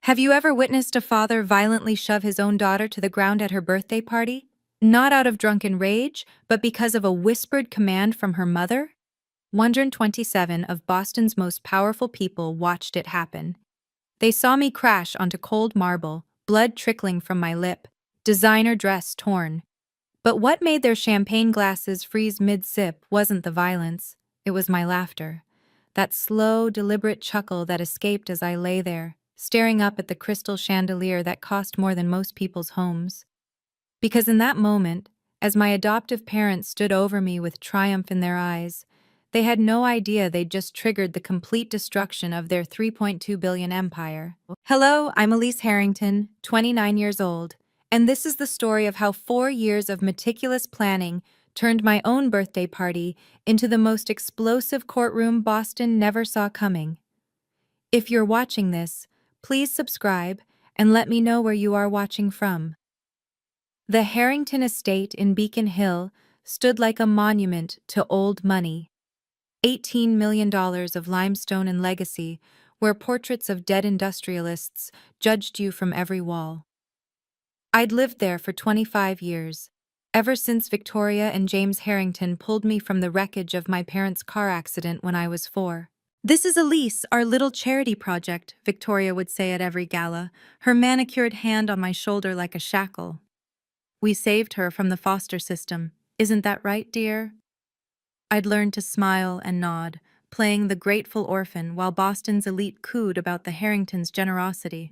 Have you ever witnessed a father violently shove his own daughter to the ground at her birthday party? Not out of drunken rage, but because of a whispered command from her mother? 127 of Boston's most powerful people watched it happen. They saw me crash onto cold marble, blood trickling from my lip, designer dress torn. But what made their champagne glasses freeze mid-sip wasn't the violence, it was my laughter. That slow, deliberate chuckle that escaped as I lay there, staring up at the crystal chandelier that cost more than most people's homes. Because in that moment, as my adoptive parents stood over me with triumph in their eyes, they had no idea they'd just triggered the complete destruction of their 3.2 billion empire. Hello, I'm Elise Harrington, 29 years old, and this is the story of how 4 years of meticulous planning turned my own birthday party into the most explosive courtroom Boston never saw coming. If you're watching this, please subscribe and let me know where you are watching from. The Harrington estate in Beacon Hill stood like a monument to old money. $18 million of limestone and legacy, where portraits of dead industrialists judged you from every wall. I'd lived there for 25 years, ever since Victoria and James Harrington pulled me from the wreckage of my parents' car accident when I was 4. "This is Elise, our little charity project," Victoria would say at every gala, her manicured hand on my shoulder like a shackle. "We saved her from the foster system. Isn't that right, dear?" I'd learned to smile and nod, playing the grateful orphan while Boston's elite cooed about the Harringtons' generosity.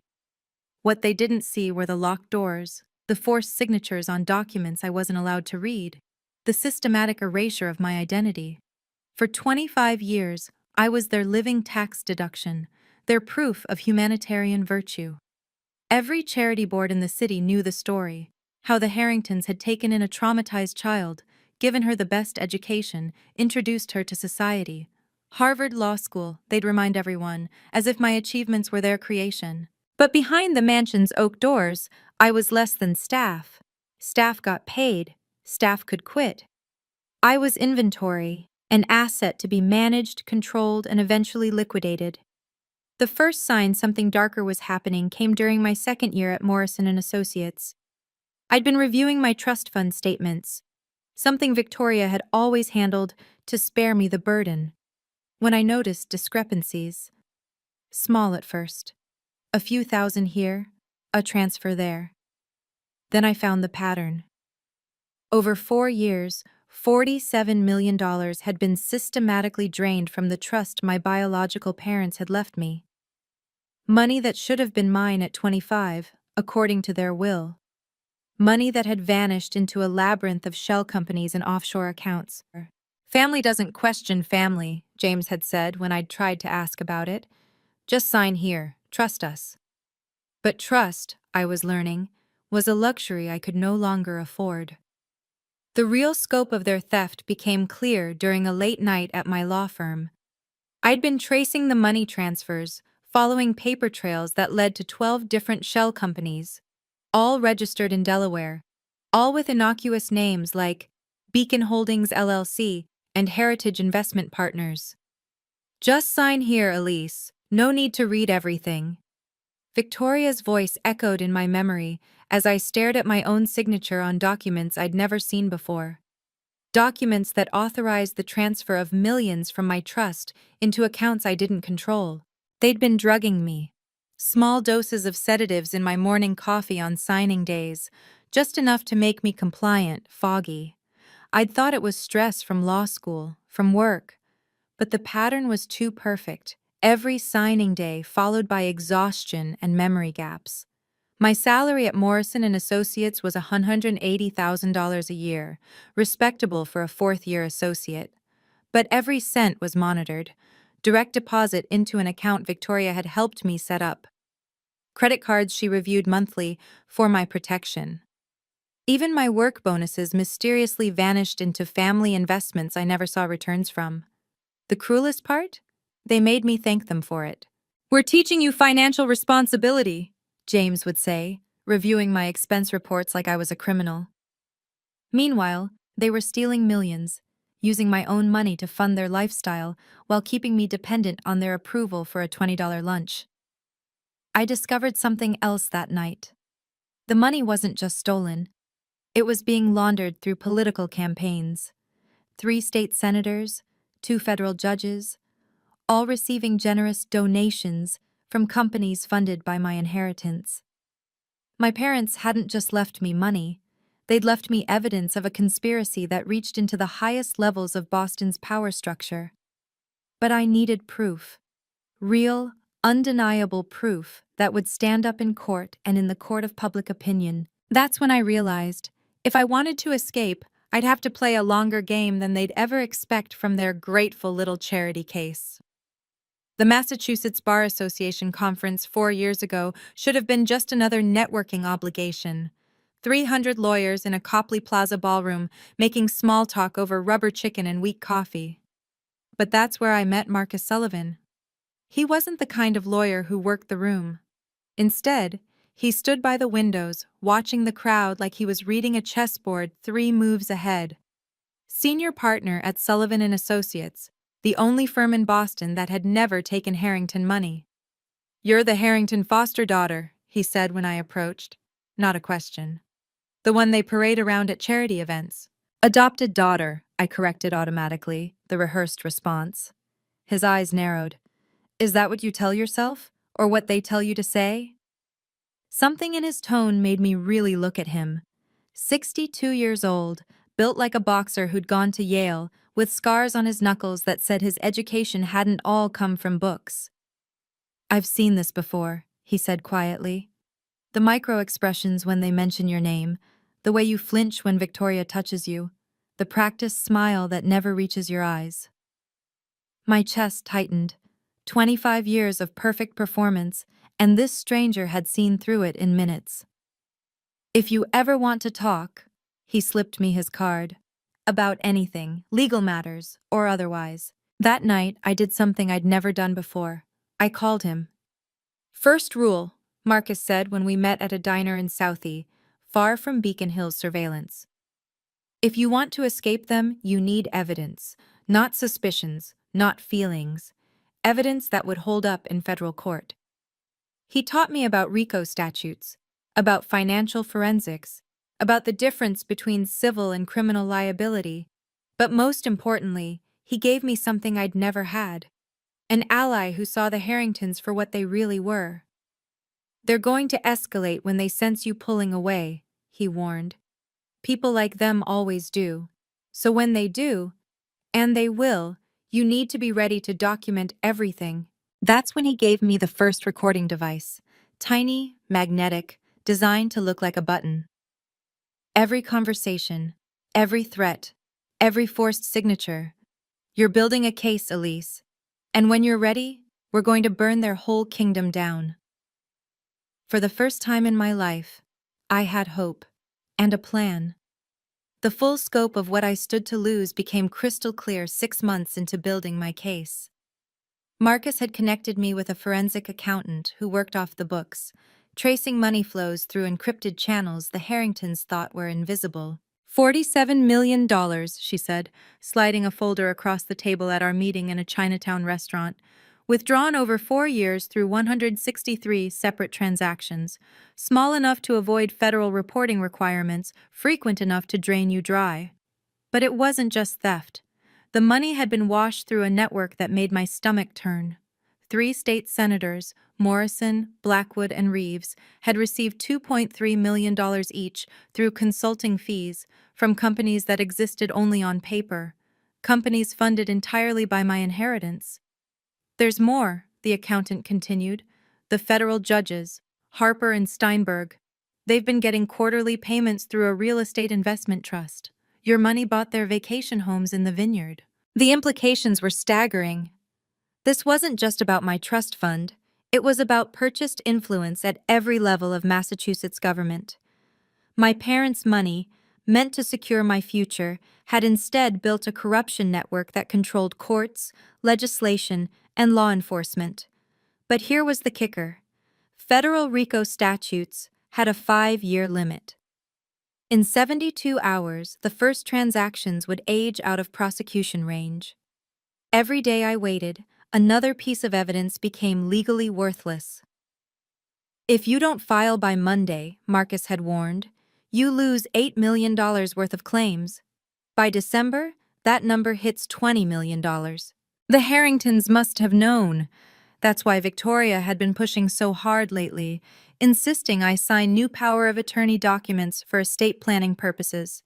What they didn't see were the locked doors, the forced signatures on documents I wasn't allowed to read, the systematic erasure of my identity. For 25 years, I was their living tax deduction, their proof of humanitarian virtue. Every charity board in the city knew the story, how the Harringtons had taken in a traumatized child, given her the best education, introduced her to society. Harvard Law School, they'd remind everyone, as if my achievements were their creation. But behind the mansion's oak doors, I was less than staff. Staff got paid. Staff could quit. I was inventory, an asset to be managed, controlled, and eventually liquidated. The first sign something darker was happening came during my second year at Morrison & Associates. I'd been reviewing my trust fund statements, something Victoria had always handled to spare me the burden, when I noticed discrepancies. Small at first. A few thousand here, a transfer there. Then I found the pattern. Over 4 years, $47 million had been systematically drained from the trust my biological parents had left me. Money that should have been mine at 25, according to their will. Money that had vanished into a labyrinth of shell companies and offshore accounts. "Family doesn't question family," James had said when I'd tried to ask about it. "Just sign here, trust us." But trust, I was learning, was a luxury I could no longer afford. The real scope of their theft became clear during a late night at my law firm. I'd been tracing the money transfers, following paper trails that led to 12 different shell companies, all registered in Delaware, all with innocuous names like Beacon Holdings LLC and Heritage Investment Partners. "Just sign here, Elise. No need to read everything." Victoria's voice echoed in my memory as I stared at my own signature on documents I'd never seen before. Documents that authorized the transfer of millions from my trust into accounts I didn't control. They'd been drugging me. Small doses of sedatives in my morning coffee on signing days, just enough to make me compliant, foggy. I'd thought it was stress from law school, from work. But the pattern was too perfect. Every signing day followed by exhaustion and memory gaps. My salary at Morrison & Associates was $180,000 a year, respectable for a fourth-year associate. But every cent was monitored. Direct deposit into an account Victoria had helped me set up. Credit cards she reviewed monthly for my protection. Even my work bonuses mysteriously vanished into family investments I never saw returns from. The cruelest part? They made me thank them for it. "We're teaching you financial responsibility," James would say, reviewing my expense reports like I was a criminal. Meanwhile, they were stealing millions, using my own money to fund their lifestyle while keeping me dependent on their approval for a $20 lunch. I discovered something else that night. The money wasn't just stolen, it was being laundered through political campaigns. 3 state senators, 2 federal judges, all receiving generous donations from companies funded by my inheritance. My parents hadn't just left me money, they'd left me evidence of a conspiracy that reached into the highest levels of Boston's power structure. But I needed proof. Real, undeniable proof that would stand up in court and in the court of public opinion. That's when I realized, if I wanted to escape, I'd have to play a longer game than they'd ever expect from their grateful little charity case. The Massachusetts Bar Association conference 4 years ago should have been just another networking obligation. 300 lawyers in a Copley Plaza ballroom making small talk over rubber chicken and weak coffee. But that's where I met Marcus Sullivan. He wasn't the kind of lawyer who worked the room. Instead, he stood by the windows, watching the crowd like he was reading a chessboard 3 moves ahead. Senior partner at Sullivan & Associates, the only firm in Boston that had never taken Harrington money. "You're the Harrington foster daughter," he said when I approached. Not a question. "The one they parade around at charity events." "Adopted daughter," I corrected automatically, the rehearsed response. His eyes narrowed. "Is that what you tell yourself? Or what they tell you to say?" Something in his tone made me really look at him. 62 years old, built like a boxer who'd gone to Yale, with scars on his knuckles that said his education hadn't all come from books. "I've seen this before," he said quietly. "The micro-expressions when they mention your name, the way you flinch when Victoria touches you, the practiced smile that never reaches your eyes." My chest tightened. 25 years of perfect performance, and this stranger had seen through it in minutes. "If you ever want to talk," he slipped me his card, "about anything, legal matters or otherwise." That night, I did something I'd never done before. I called him. "First rule," Marcus said when we met at a diner in Southie, far from Beacon Hill's surveillance. "If you want to escape them, you need evidence, not suspicions, not feelings. Evidence that would hold up in federal court." He taught me about RICO statutes, about financial forensics, about the difference between civil and criminal liability, but most importantly, he gave me something I'd never had. An ally who saw the Harringtons for what they really were. "They're going to escalate when they sense you pulling away," he warned. "People like them always do. So when they do, and they will, you need to be ready to document everything." That's when he gave me the first recording device. Tiny, magnetic, designed to look like a button. Every conversation, every threat, every forced signature. "You're building a case, Elise. And when you're ready, we're going to burn their whole kingdom down." For the first time in my life, I had hope. And a plan. The full scope of what I stood to lose became crystal clear 6 months into building my case. Marcus had connected me with a forensic accountant who worked off the books, tracing money flows through encrypted channels the Harringtons thought were invisible. $47 million, she said, sliding a folder across the table at our meeting in a Chinatown restaurant, withdrawn over 4 years through 163 separate transactions, small enough to avoid federal reporting requirements, frequent enough to drain you dry. But it wasn't just theft. The money had been washed through a network that made my stomach turn. 3 state senators, Morrison, Blackwood, and Reeves, had received $2.3 million each through consulting fees from companies that existed only on paper, companies funded entirely by my inheritance. "There's more," the accountant continued. "The federal judges, Harper and Steinberg, they've been getting quarterly payments through a real estate investment trust. Your money bought their vacation homes in the vineyard." The implications were staggering. This wasn't just about my trust fund, it was about purchased influence at every level of Massachusetts government. My parents' money, meant to secure my future, had instead built a corruption network that controlled courts, legislation, and law enforcement. But here was the kicker. Federal RICO statutes had a 5-year limit. In 72 hours, the first transactions would age out of prosecution range. Every day I waited, another piece of evidence became legally worthless. If you don't file by Monday, Marcus had warned, you lose $8 million worth of claims. By December, that number hits $20 million. The Harringtons must have known. That's why Victoria had been pushing so hard lately, insisting I sign new power of attorney documents for estate planning purposes.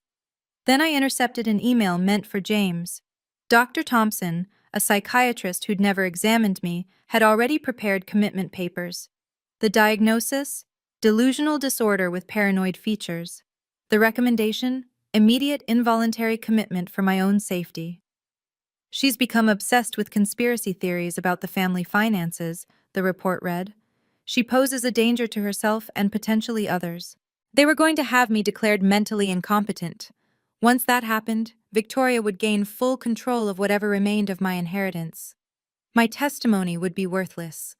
Then I intercepted an email meant for James. Dr. Thompson, a psychiatrist who'd never examined me, had already prepared commitment papers. The diagnosis? Delusional disorder with paranoid features. The recommendation? Immediate involuntary commitment for my own safety. She's become obsessed with conspiracy theories about the family finances, the report read. She poses a danger to herself and potentially others. They were going to have me declared mentally incompetent. Once that happened, Victoria would gain full control of whatever remained of my inheritance. My testimony would be worthless.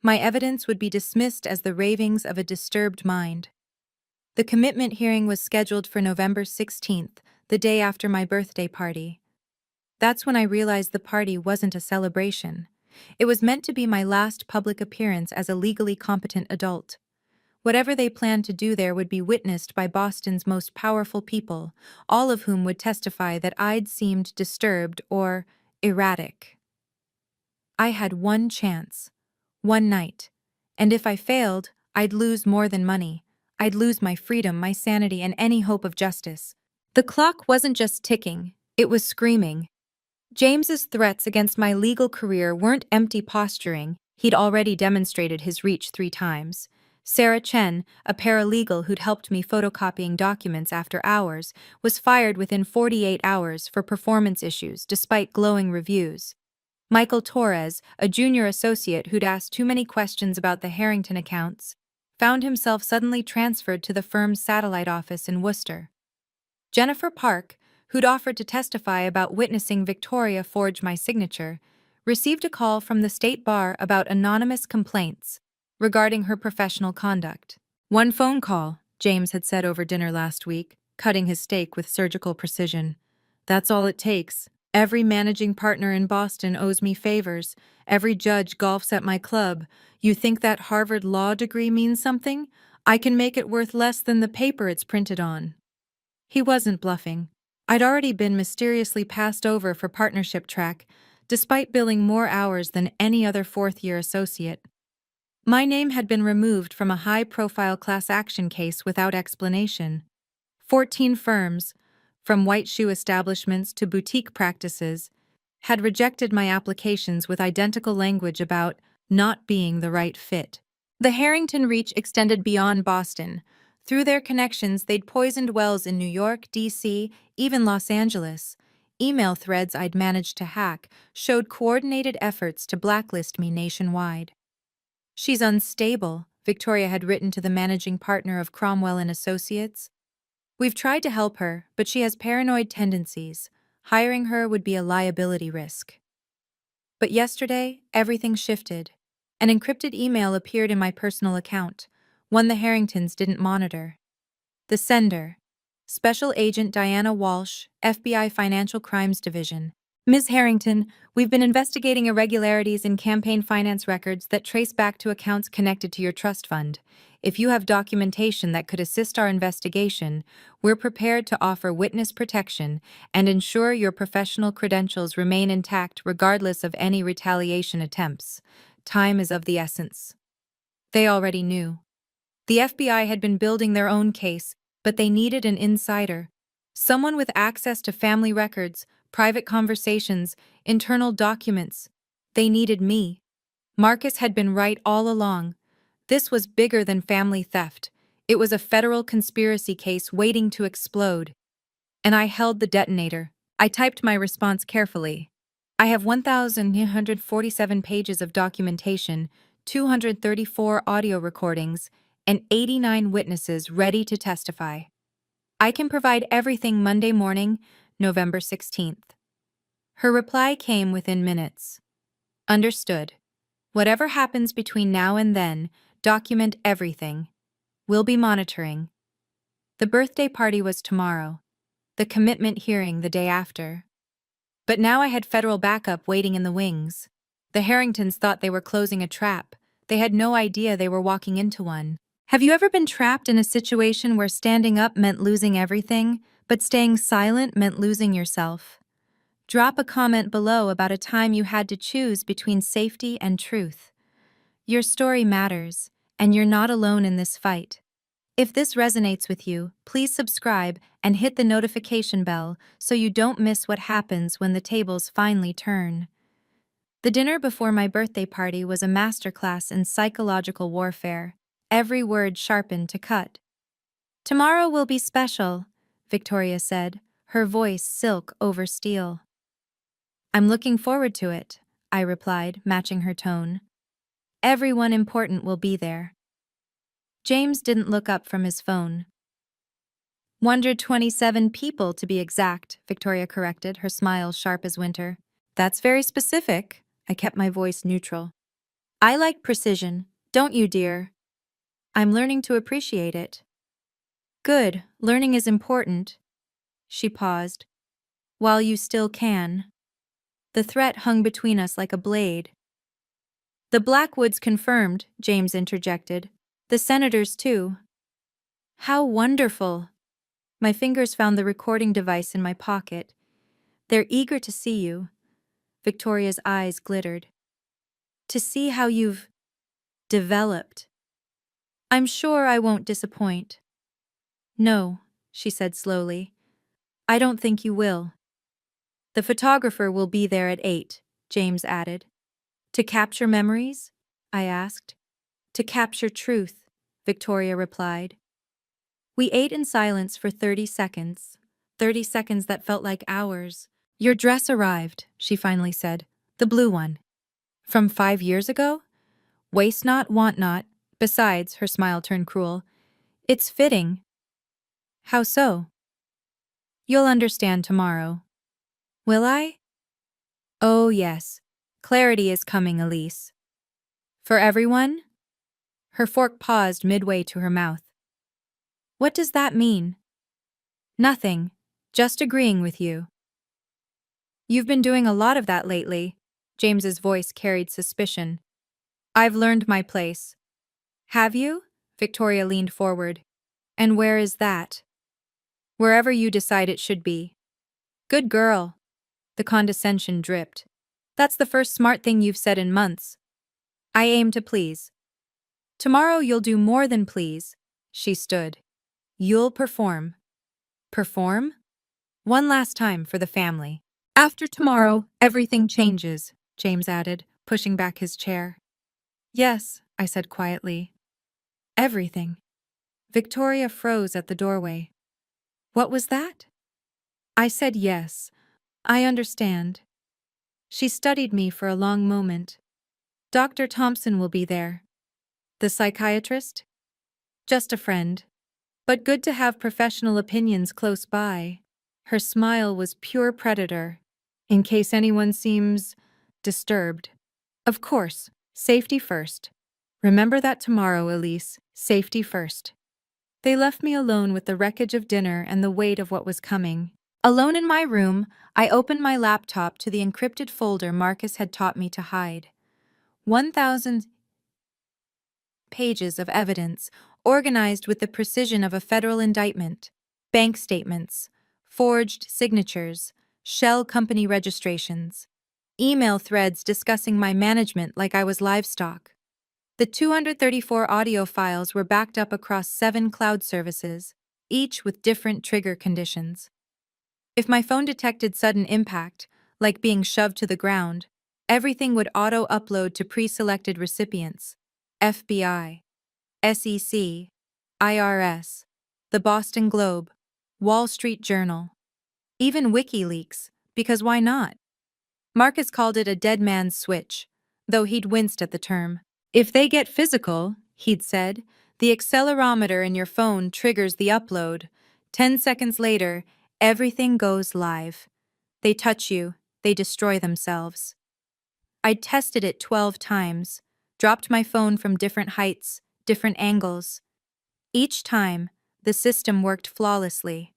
My evidence would be dismissed as the ravings of a disturbed mind. The commitment hearing was scheduled for November 16th, the day after my birthday party. That's when I realized the party wasn't a celebration. It was meant to be my last public appearance as a legally competent adult. Whatever they planned to do there would be witnessed by Boston's most powerful people, all of whom would testify that I'd seemed disturbed or erratic. I had one chance, one night, and if I failed, I'd lose more than money. I'd lose my freedom, my sanity, and any hope of justice. The clock wasn't just ticking, it was screaming. James's threats against my legal career weren't empty posturing. He'd already demonstrated his reach 3 times. Sarah Chen, a paralegal who'd helped me photocopying documents after hours, was fired within 48 hours for performance issues despite glowing reviews. Michael Torres, a junior associate who'd asked too many questions about the Harrington accounts, found himself suddenly transferred to the firm's satellite office in Worcester. Jennifer Park, who'd offered to testify about witnessing Victoria forge my signature, received a call from the state bar about anonymous complaints regarding her professional conduct. One phone call, James had said over dinner last week, cutting his steak with surgical precision. That's all it takes. Every managing partner in Boston owes me favors. Every judge golfs at my club. You think that Harvard law degree means something? I can make it worth less than the paper it's printed on. He wasn't bluffing. I'd already been mysteriously passed over for partnership track, despite billing more hours than any other fourth-year associate. My name had been removed from a high-profile class action case without explanation. 14 firms, from white shoe establishments to boutique practices, had rejected my applications with identical language about not being the right fit. The Harrington reach extended beyond Boston. Through their connections, they'd poisoned wells in New York, D.C., even Los Angeles. Email threads I'd managed to hack showed coordinated efforts to blacklist me nationwide. She's unstable, Victoria had written to the managing partner of Cromwell and Associates. We've tried to help her, but she has paranoid tendencies. Hiring her would be a liability risk. But yesterday, everything shifted. An encrypted email appeared in my personal account, one the Harringtons didn't monitor. The sender: Special Agent Diana Walsh, FBI Financial Crimes Division. Ms. Harrington, we've been investigating irregularities in campaign finance records that trace back to accounts connected to your trust fund. If you have documentation that could assist our investigation, we're prepared to offer witness protection and ensure your professional credentials remain intact regardless of any retaliation attempts. Time is of the essence. They already knew. The FBI had been building their own case, but they needed an insider. Someone with access to family records, private conversations, internal documents. They needed me. Marcus had been right all along. This was bigger than family theft. It was a federal conspiracy case waiting to explode. And I held the detonator. I typed my response carefully. I have 1,947 pages of documentation, 234 audio recordings, and 89 witnesses ready to testify. I can provide everything Monday morning, November 16th. Her reply came within minutes. Understood. Whatever happens between now and then, document everything. We'll be monitoring. The birthday party was tomorrow. The commitment hearing the day after. But now I had federal backup waiting in the wings. The Harringtons thought they were closing a trap. They had no idea they were walking into one. Have you ever been trapped in a situation where standing up meant losing everything, but staying silent meant losing yourself? Drop a comment below about a time you had to choose between safety and truth. Your story matters, and you're not alone in this fight. If this resonates with you, please subscribe and hit the notification bell so you don't miss what happens when the tables finally turn. The dinner before my birthday party was a masterclass in psychological warfare, every word sharpened to cut. "Tomorrow will be special," Victoria said, her voice silk over steel. "I'm looking forward to it," I replied, matching her tone. "Everyone important will be there." James didn't look up from his phone. 127 people to be exact, Victoria corrected, her smile sharp as winter. "That's very specific." I kept my voice neutral. "I like precision, don't you, dear?" "I'm learning to appreciate it." "Good, learning is important." She paused. "While you still can." The threat hung between us like a blade. "The Blackwoods confirmed," James interjected. "The senators, too." "How wonderful!" My fingers found the recording device in my pocket. "They're eager to see you." Victoria's eyes glittered. "To see how you've developed." "I'm sure I won't disappoint." "No," she said slowly. "I don't think you will." "The photographer will be there at 8, James added. "To capture memories?" I asked. "To capture truth," Victoria replied. We ate in silence for 30 seconds. 30 seconds that felt like hours. "Your dress arrived," she finally said. "The blue one." "From 5 years ago?" "Waste not, want not. Besides," her smile turned cruel, "it's fitting." "How so?" "You'll understand tomorrow." "Will I?" "Oh, yes. Clarity is coming, Elise." "For everyone?" Her fork paused midway to her mouth. "What does that mean?" "Nothing. Just agreeing with you." "You've been doing a lot of that lately." James's voice carried suspicion. "I've learned my place." "Have you?" Victoria leaned forward. "And where is that?" "Wherever you decide it should be." "Good girl." The condescension dripped. "That's the first smart thing you've said in months." "I aim to please." "Tomorrow you'll do more than please." She stood. "You'll perform." "Perform?" "One last time for the family." "After tomorrow, everything changes," James added, pushing back his chair. "Yes," I said quietly. "Everything." Victoria froze at the doorway. "What was that?" I said yes. "I understand." She studied me for a long moment. "Dr. Thompson will be there." "The psychiatrist?" "Just a friend. But good to have professional opinions close by." Her smile was pure predator. "In case anyone seems disturbed." "Of course, safety first. Remember that tomorrow, Elise, safety first." They left me alone with the wreckage of dinner and the weight of what was coming. Alone in my room, I opened my laptop to the encrypted folder Marcus had taught me to hide. 1,000 pages of evidence, organized with the precision of a federal indictment. Bank statements, forged signatures, shell company registrations, email threads discussing my management like I was livestock. The 234 audio files were backed up across 7 cloud services, each with different trigger conditions. If my phone detected sudden impact, like being shoved to the ground, everything would auto-upload to pre-selected recipients: FBI, SEC, IRS, the Boston Globe, Wall Street Journal, even WikiLeaks, because why not? Marcus called it a dead man's switch, though he'd winced at the term. "If they get physical," he'd said, "the accelerometer in your phone triggers the upload. 10 seconds later, everything goes live. They touch you, they destroy themselves." I'd tested it 12 times, dropped my phone from different heights, different angles. Each time, the system worked flawlessly.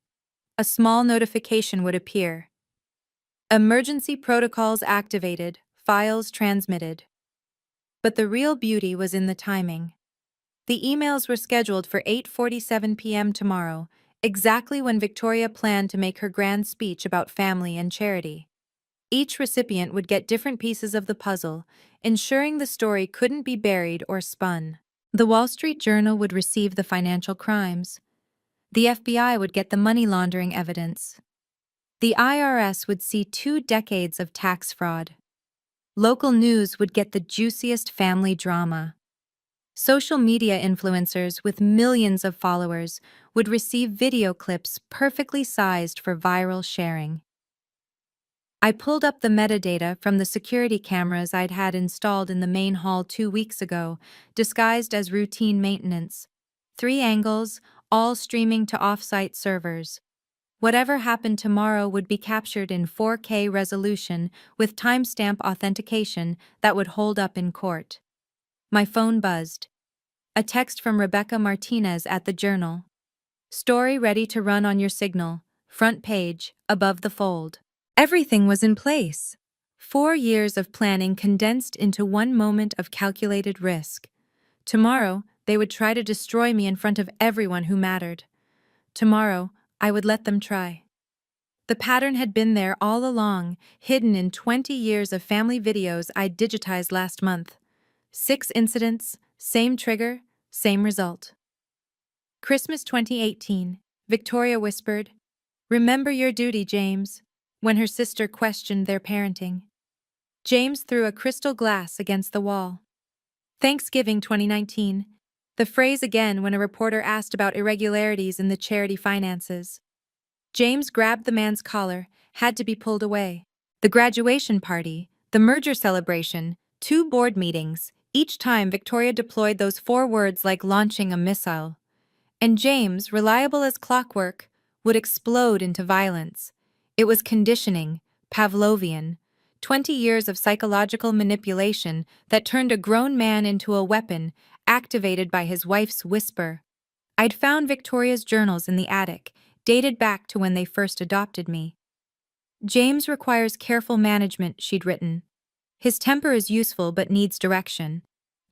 A small notification would appear. "Emergency protocols activated, files transmitted." But the real beauty was in the timing. The emails were scheduled for 8:47 p.m. tomorrow, exactly when Victoria planned to make her grand speech about family and charity. Each recipient would get different pieces of the puzzle, ensuring the story couldn't be buried or spun. The Wall Street Journal would receive the financial crimes. The FBI would get the money laundering evidence. The IRS would see 2 decades of tax fraud. Local news would get the juiciest family drama. Social media influencers with millions of followers would receive video clips perfectly sized for viral sharing. I pulled up the metadata from the security cameras I'd had installed in the main hall 2 weeks ago, disguised as routine maintenance. 3 angles, all streaming to off-site servers. Whatever happened tomorrow would be captured in 4K resolution with timestamp authentication that would hold up in court. My phone buzzed. A text from Rebecca Martinez at the Journal. Story ready to run on your signal. Front page, above the fold. Everything was in place. 4 years of planning condensed into one moment of calculated risk. Tomorrow, they would try to destroy me in front of everyone who mattered. Tomorrow, I would let them try. The pattern had been there all along, hidden in 20 years of family videos I'd digitized last month. 6 incidents, same trigger, same result. Christmas 2018, Victoria whispered, "Remember your duty, James," when her sister questioned their parenting. James threw a crystal glass against the wall. Thanksgiving 2019, the phrase again when a reporter asked about irregularities in the charity finances. James grabbed the man's collar, had to be pulled away. The graduation party, the merger celebration, 2 board meetings, each time Victoria deployed those 4 words like launching a missile. And James, reliable as clockwork, would explode into violence. It was conditioning, Pavlovian, 20 years of psychological manipulation that turned a grown man into a weapon, activated by his wife's whisper. I'd found Victoria's journals in the attic, dated back to when they first adopted me. James requires careful management, she'd written. His temper is useful but needs direction.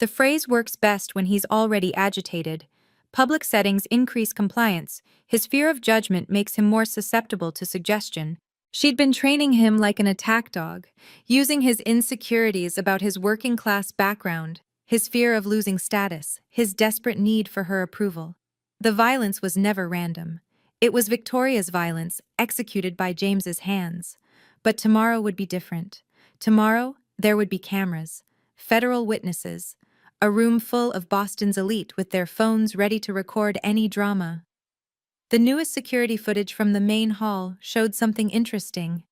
The phrase works best when he's already agitated. Public settings increase compliance. His fear of judgment makes him more susceptible to suggestion. She'd been training him like an attack dog, using his insecurities about his working-class background, his fear of losing status, his desperate need for her approval. The violence was never random. It was Victoria's violence, executed by James's hands. But tomorrow would be different. Tomorrow, there would be cameras, federal witnesses, a room full of Boston's elite with their phones ready to record any drama. The newest security footage from the main hall showed something interesting.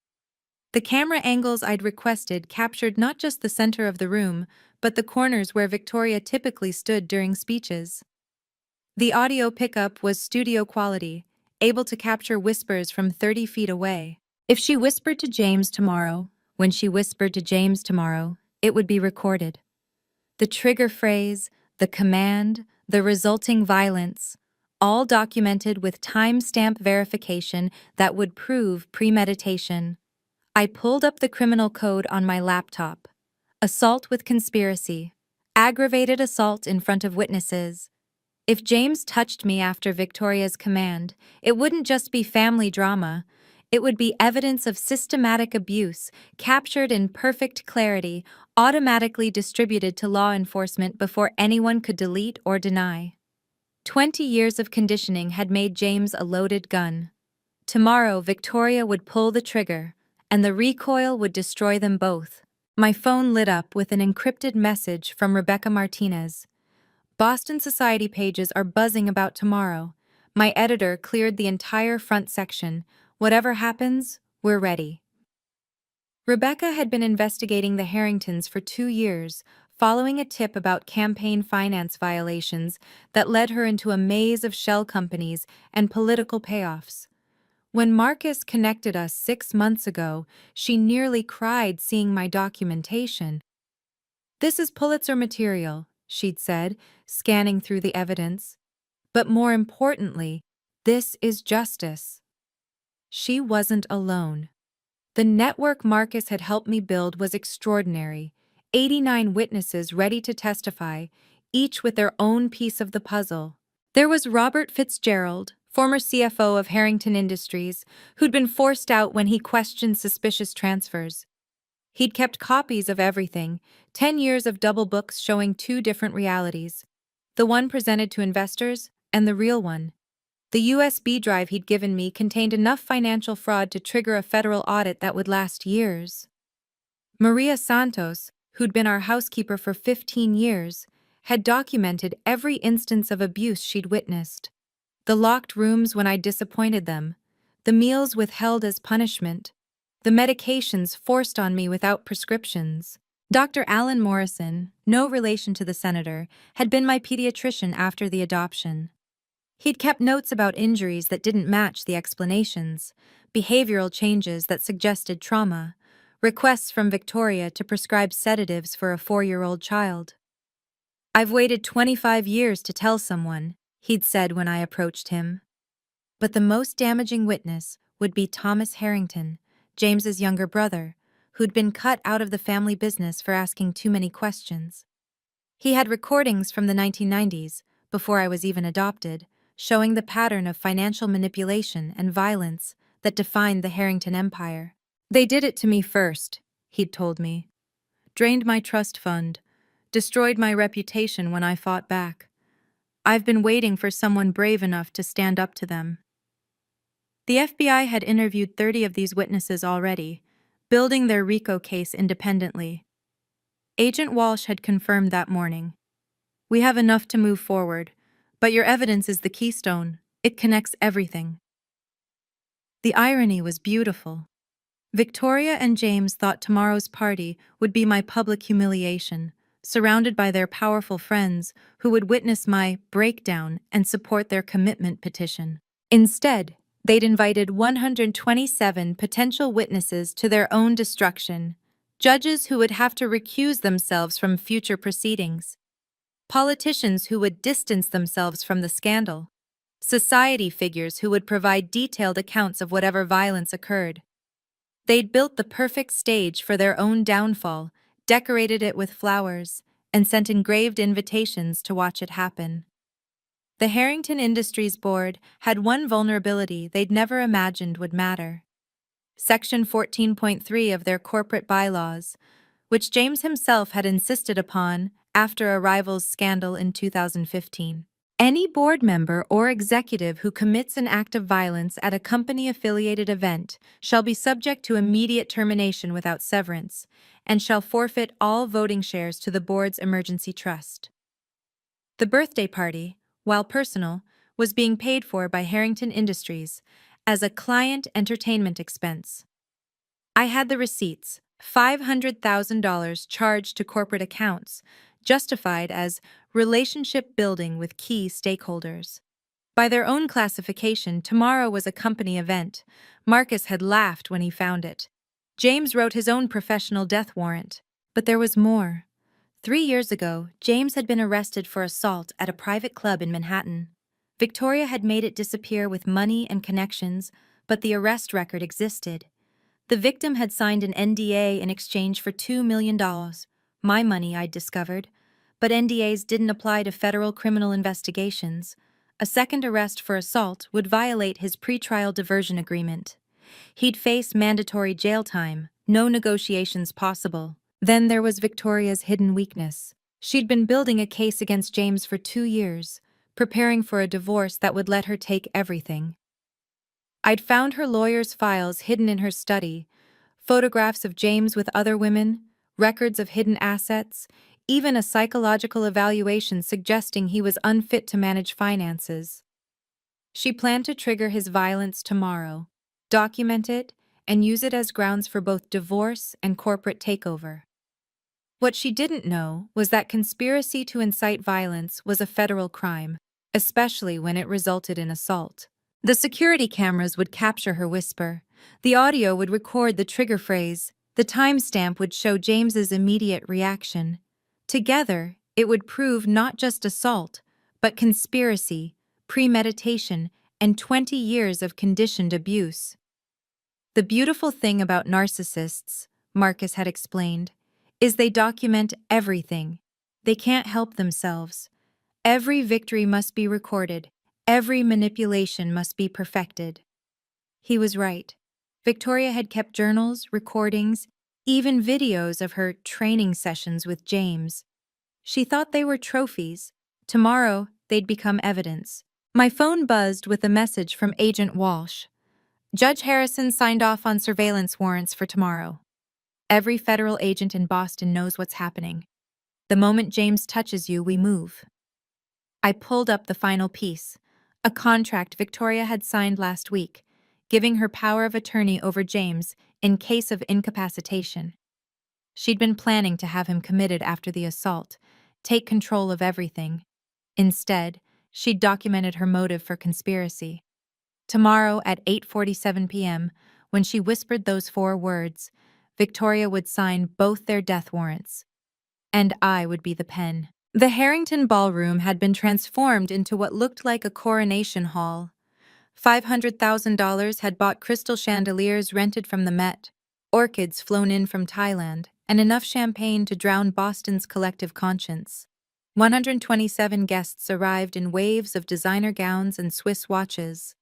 The camera angles I'd requested captured not just the center of the room, but the corners where Victoria typically stood during speeches. The audio pickup was studio quality, able to capture whispers from 30 feet away. If she whispered to James tomorrow, when she whispered to James tomorrow, it would be recorded. The trigger phrase, the command, the resulting violence, all documented with timestamp verification that would prove premeditation. I pulled up the criminal code on my laptop. Assault with conspiracy. Aggravated assault in front of witnesses. If James touched me after Victoria's command, it wouldn't just be family drama. It would be evidence of systematic abuse, captured in perfect clarity, automatically distributed to law enforcement before anyone could delete or deny. 20 years of conditioning had made James a loaded gun. Tomorrow, Victoria would pull the trigger, and the recoil would destroy them both. My phone lit up with an encrypted message from Rebecca Martinez. Boston Society pages are buzzing about tomorrow. My editor cleared the entire front section. Whatever happens, we're ready. Rebecca had been investigating the Harringtons for 2 years, following a tip about campaign finance violations that led her into a maze of shell companies and political payoffs. When Marcus connected us 6 months ago, she nearly cried seeing my documentation. "This is Pulitzer material," she'd said, scanning through the evidence. "But more importantly, this is justice." She wasn't alone. The network Marcus had helped me build was extraordinary. 89 witnesses ready to testify, each with their own piece of the puzzle. There was Robert Fitzgerald, former CFO of Harrington Industries, who'd been forced out when he questioned suspicious transfers. He'd kept copies of everything, 10 years of double books showing two different realities, the one presented to investors and the real one. The USB drive he'd given me contained enough financial fraud to trigger a federal audit that would last years. Maria Santos, who'd been our housekeeper for 15 years, had documented every instance of abuse she'd witnessed. The locked rooms when I'd disappointed them, the meals withheld as punishment, the medications forced on me without prescriptions. Dr. Alan Morrison, no relation to the senator, had been my pediatrician after the adoption. He'd kept notes about injuries that didn't match the explanations, behavioral changes that suggested trauma, requests from Victoria to prescribe sedatives for a 4-year-old child. "I've waited 25 years to tell someone," he'd said when I approached him. But the most damaging witness would be Thomas Harrington, James's younger brother, who'd been cut out of the family business for asking too many questions. He had recordings from the 1990s, before I was even adopted, showing the pattern of financial manipulation and violence that defined the Harrington empire. "They did it to me first," he'd told me. "Drained my trust fund, destroyed my reputation when I fought back. I've been waiting for someone brave enough to stand up to them." The FBI had interviewed 30 of these witnesses already, building their RICO case independently. Agent Walsh had confirmed that morning. "We have enough to move forward, but your evidence is the keystone. It connects everything." The irony was beautiful. Victoria and James thought tomorrow's party would be my public humiliation, surrounded by their powerful friends who would witness my breakdown and support their commitment petition. Instead, they'd invited 127 potential witnesses to their own destruction, judges who would have to recuse themselves from future proceedings, politicians who would distance themselves from the scandal, society figures who would provide detailed accounts of whatever violence occurred. They'd built the perfect stage for their own downfall, decorated it with flowers, and sent engraved invitations to watch it happen. The Harrington Industries Board had one vulnerability they'd never imagined would matter. Section 14.3 of their corporate bylaws, which James himself had insisted upon after a rival's scandal in 2015. Any board member or executive who commits an act of violence at a company-affiliated event shall be subject to immediate termination without severance, and shall forfeit all voting shares to the board's emergency trust. The birthday party, while personal, was being paid for by Harrington Industries as a client entertainment expense. I had the receipts, $500,000 charged to corporate accounts, justified as relationship building with key stakeholders. By their own classification, tomorrow was a company event. Marcus had laughed when he found it. James wrote his own professional death warrant. But there was more. 3 years ago, James had been arrested for assault at a private club in Manhattan. Victoria had made it disappear with money and connections, but the arrest record existed. The victim had signed an NDA in exchange for $2 million. My money, I'd discovered. But NDAs didn't apply to federal criminal investigations. A second arrest for assault would violate his pretrial diversion agreement. He'd face mandatory jail time, no negotiations possible. Then there was Victoria's hidden weakness. She'd been building a case against James for 2 years, preparing for a divorce that would let her take everything. I'd found her lawyer's files hidden in her study, photographs of James with other women, records of hidden assets, even a psychological evaluation suggesting he was unfit to manage finances. She planned to trigger his violence tomorrow, document it, and use it as grounds for both divorce and corporate takeover. What she didn't know was that conspiracy to incite violence was a federal crime, especially when it resulted in assault. The security cameras would capture her whisper. The audio would record the trigger phrase. The timestamp would show James's immediate reaction. Together, it would prove not just assault, but conspiracy, premeditation, and 20 years of conditioned abuse. The beautiful thing about narcissists, Marcus had explained, is they document everything. They can't help themselves. Every victory must be recorded. Every manipulation must be perfected. He was right. Victoria had kept journals, recordings, even videos of her training sessions with James. She thought they were trophies. Tomorrow, they'd become evidence. My phone buzzed with a message from Agent Walsh. Judge Harrison signed off on surveillance warrants for tomorrow. Every federal agent in Boston knows what's happening. The moment James touches you, we move. I pulled up the final piece, a contract Victoria had signed last week, giving her power of attorney over James in case of incapacitation. She'd been planning to have him committed after the assault, take control of everything. Instead, she'd documented her motive for conspiracy. Tomorrow at 8:47 p.m., when she whispered those 4 words, Victoria would sign both their death warrants. And I would be the pen. The Harrington Ballroom had been transformed into what looked like a coronation hall. $500,000 had bought crystal chandeliers rented from the Met, orchids flown in from Thailand, and enough champagne to drown Boston's collective conscience. 127 guests arrived in waves of designer gowns and Swiss watches.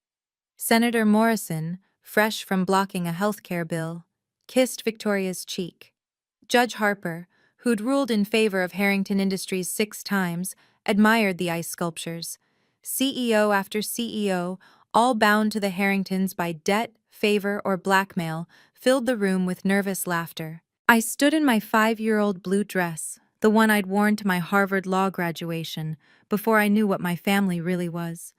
Senator Morrison, fresh from blocking a healthcare bill, kissed Victoria's cheek. Judge Harper, who'd ruled in favor of Harrington Industries 6 times, admired the ice sculptures. CEO after CEO, all bound to the Harringtons by debt, favor, or blackmail, filled the room with nervous laughter. I stood in my 5-year-old blue dress, the one I'd worn to my Harvard law graduation, before I knew what my family really was.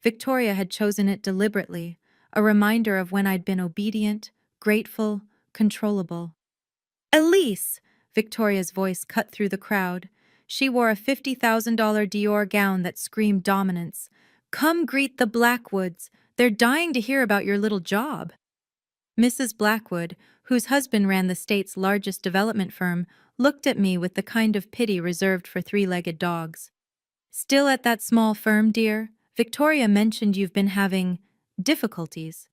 Victoria had chosen it deliberately, a reminder of when I'd been obedient, grateful, controllable. Elise! Victoria's voice cut through the crowd. She wore a $50,000 Dior gown that screamed dominance. Come greet the Blackwoods. They're dying to hear about your little job. Mrs. Blackwood, whose husband ran the state's largest development firm, looked at me with the kind of pity reserved for 3-legged dogs. Still at that small firm, dear? Victoria mentioned you've been having difficulties.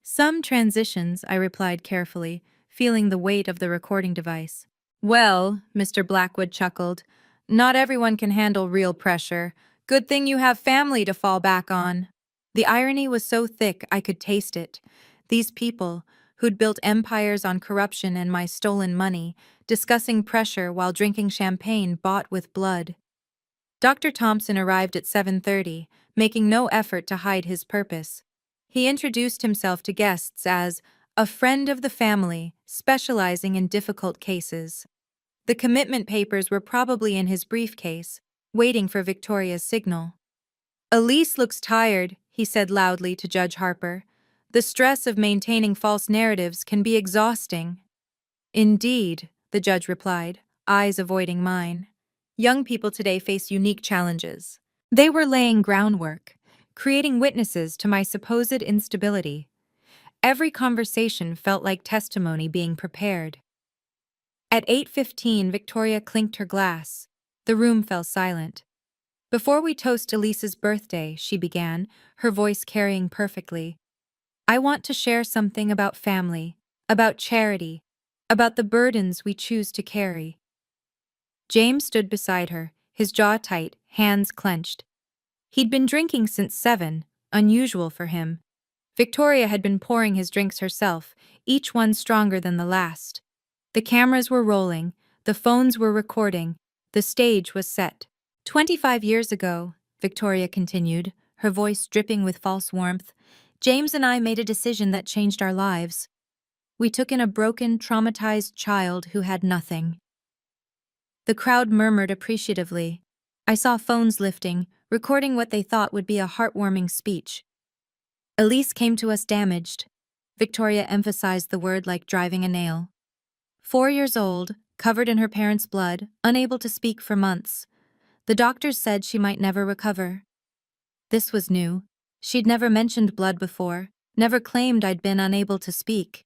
Some transitions, I replied carefully, feeling the weight of the recording device. Well, Mr. Blackwood chuckled, not everyone can handle real pressure. Good thing you have family to fall back on. The irony was so thick I could taste it. These people, who'd built empires on corruption and my stolen money, discussing pressure while drinking champagne bought with blood. Dr. Thompson arrived at 7:30, making no effort to hide his purpose. He introduced himself to guests as a friend of the family, specializing in difficult cases. The commitment papers were probably in his briefcase, waiting for Victoria's signal. Elise looks tired, he said loudly to Judge Harper. The stress of maintaining false narratives can be exhausting. Indeed, the judge replied, eyes avoiding mine. Young people today face unique challenges. They were laying groundwork, creating witnesses to my supposed instability. Every conversation felt like testimony being prepared. At 8:15, Victoria clinked her glass. The room fell silent. Before we toast Elise's birthday, she began, her voice carrying perfectly. I want to share something about family, about charity, about the burdens we choose to carry. James stood beside her, his jaw tight, hands clenched. He'd been drinking since 7, unusual for him. Victoria had been pouring his drinks herself, each one stronger than the last. The cameras were rolling, the phones were recording, the stage was set. 25 years ago, Victoria continued, her voice dripping with false warmth, James and I made a decision that changed our lives. We took in a broken, traumatized child who had nothing. The crowd murmured appreciatively. I saw phones lifting, recording what they thought would be a heartwarming speech. Elise came to us damaged. Victoria emphasized the word like driving a nail. 4 years old, covered in her parents' blood, unable to speak for months. The doctors said she might never recover. This was new. She'd never mentioned blood before, never claimed I'd been unable to speak.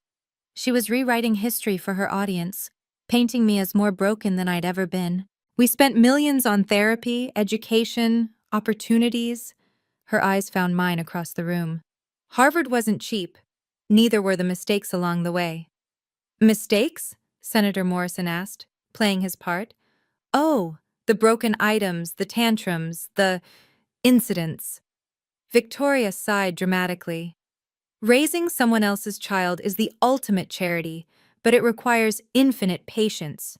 She was rewriting history for her audience, painting me as more broken than I'd ever been. We spent millions on therapy, education, opportunities. Her eyes found mine across the room. Harvard wasn't cheap. Neither were the mistakes along the way. Mistakes? Senator Morrison asked, playing his part. Oh, the broken items, the tantrums, the incidents. Victoria sighed dramatically. Raising someone else's child is the ultimate charity, but it requires infinite patience.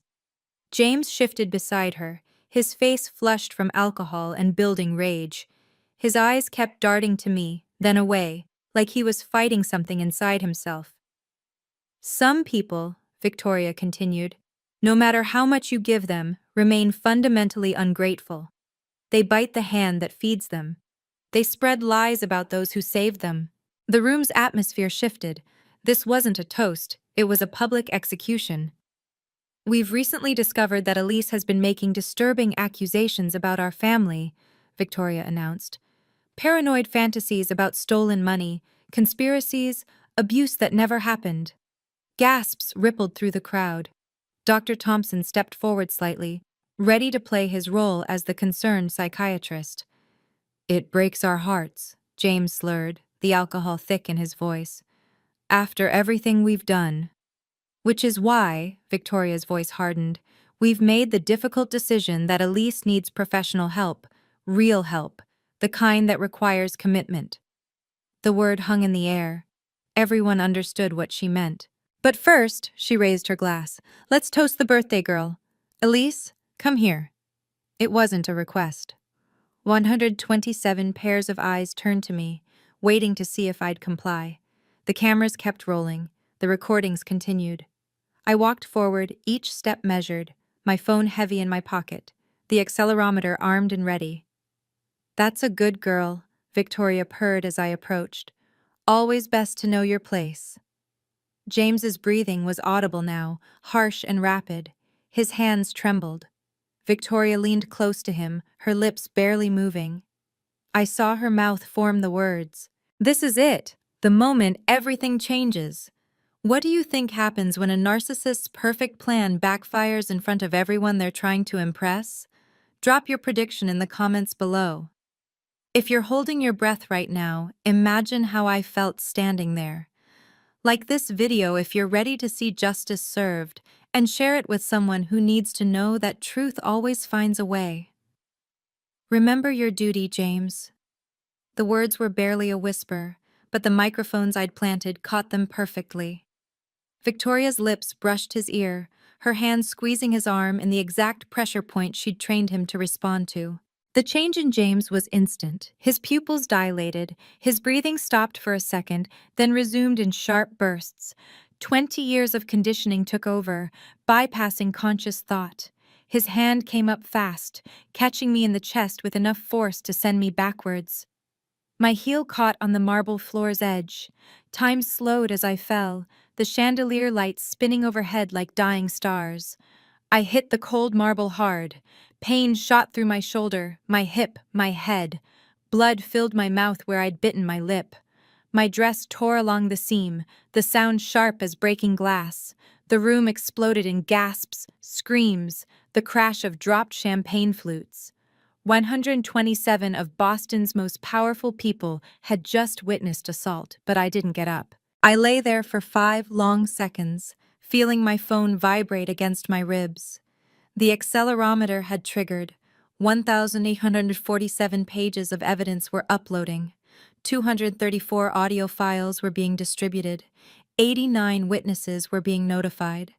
James shifted beside her, his face flushed from alcohol and building rage. His eyes kept darting to me, then away, like he was fighting something inside himself. Some people, Victoria continued, no matter how much you give them, remain fundamentally ungrateful. They bite the hand that feeds them. They spread lies about those who saved them. The room's atmosphere shifted. This wasn't a toast, it was a public execution. We've recently discovered that Elise has been making disturbing accusations about our family, Victoria announced. Paranoid fantasies about stolen money, conspiracies, abuse that never happened. Gasps rippled through the crowd. Dr. Thompson stepped forward slightly, ready to play his role as the concerned psychiatrist. It breaks our hearts, James slurred, the alcohol thick in his voice. After everything we've done. Which is why, Victoria's voice hardened, we've made the difficult decision that Elise needs professional help, real help, the kind that requires commitment. The word hung in the air. Everyone understood what she meant. But first, she raised her glass. Let's toast the birthday girl. Elise, come here. It wasn't a request. 127 pairs of eyes turned to me, waiting to see if I'd comply. The cameras kept rolling. The recordings continued. I walked forward, each step measured, my phone heavy in my pocket, the accelerometer armed and ready. That's a good girl, Victoria purred as I approached. Always best to know your place. James's breathing was audible now, harsh and rapid. His hands trembled. Victoria leaned close to him, her lips barely moving. I saw her mouth form the words. This is it, the moment everything changes. What do you think happens when a narcissist's perfect plan backfires in front of everyone they're trying to impress? Drop your prediction in the comments below. If you're holding your breath right now, imagine how I felt standing there. Like this video if you're ready to see justice served, and share it with someone who needs to know that truth always finds a way. Remember your duty, James. The words were barely a whisper, but the microphones I'd planted caught them perfectly. Victoria's lips brushed his ear, her hand squeezing his arm in the exact pressure point she'd trained him to respond to. The change in James was instant. His pupils dilated, his breathing stopped for a second, then resumed in sharp bursts. 20 years of conditioning took over, bypassing conscious thought. His hand came up fast, catching me in the chest with enough force to send me backwards. My heel caught on the marble floor's edge. Time slowed as I fell, the chandelier lights spinning overhead like dying stars. I hit the cold marble hard. Pain shot through my shoulder, my hip, my head. Blood filled my mouth where I'd bitten my lip. My dress tore along the seam, the sound sharp as breaking glass. The room exploded in gasps, screams, the crash of dropped champagne flutes. 127 of Boston's most powerful people had just witnessed assault, but I didn't get up. I lay there for 5 long seconds, feeling my phone vibrate against my ribs. The accelerometer had triggered. 1,847 pages of evidence were uploading. 234 audio files were being distributed. 89 witnesses were being notified.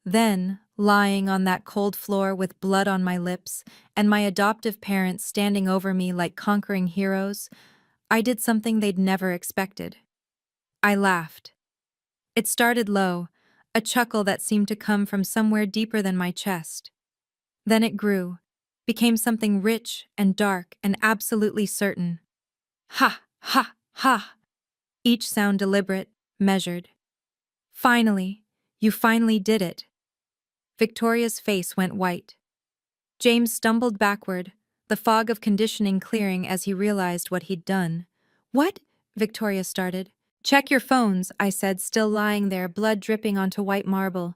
Then, lying on that cold floor with blood on my lips and my adoptive parents standing over me like conquering heroes, I did something they'd never expected. I laughed. It started low, a chuckle that seemed to come from somewhere deeper than my chest. Then it grew, became something rich and dark and absolutely certain. Ha, ha, ha! Each sound deliberate, measured. Finally, you finally did it. Victoria's face went white. James stumbled backward, the fog of conditioning clearing as he realized what he'd done. What? Victoria started. Check your phones, I said, still lying there, blood dripping onto white marble.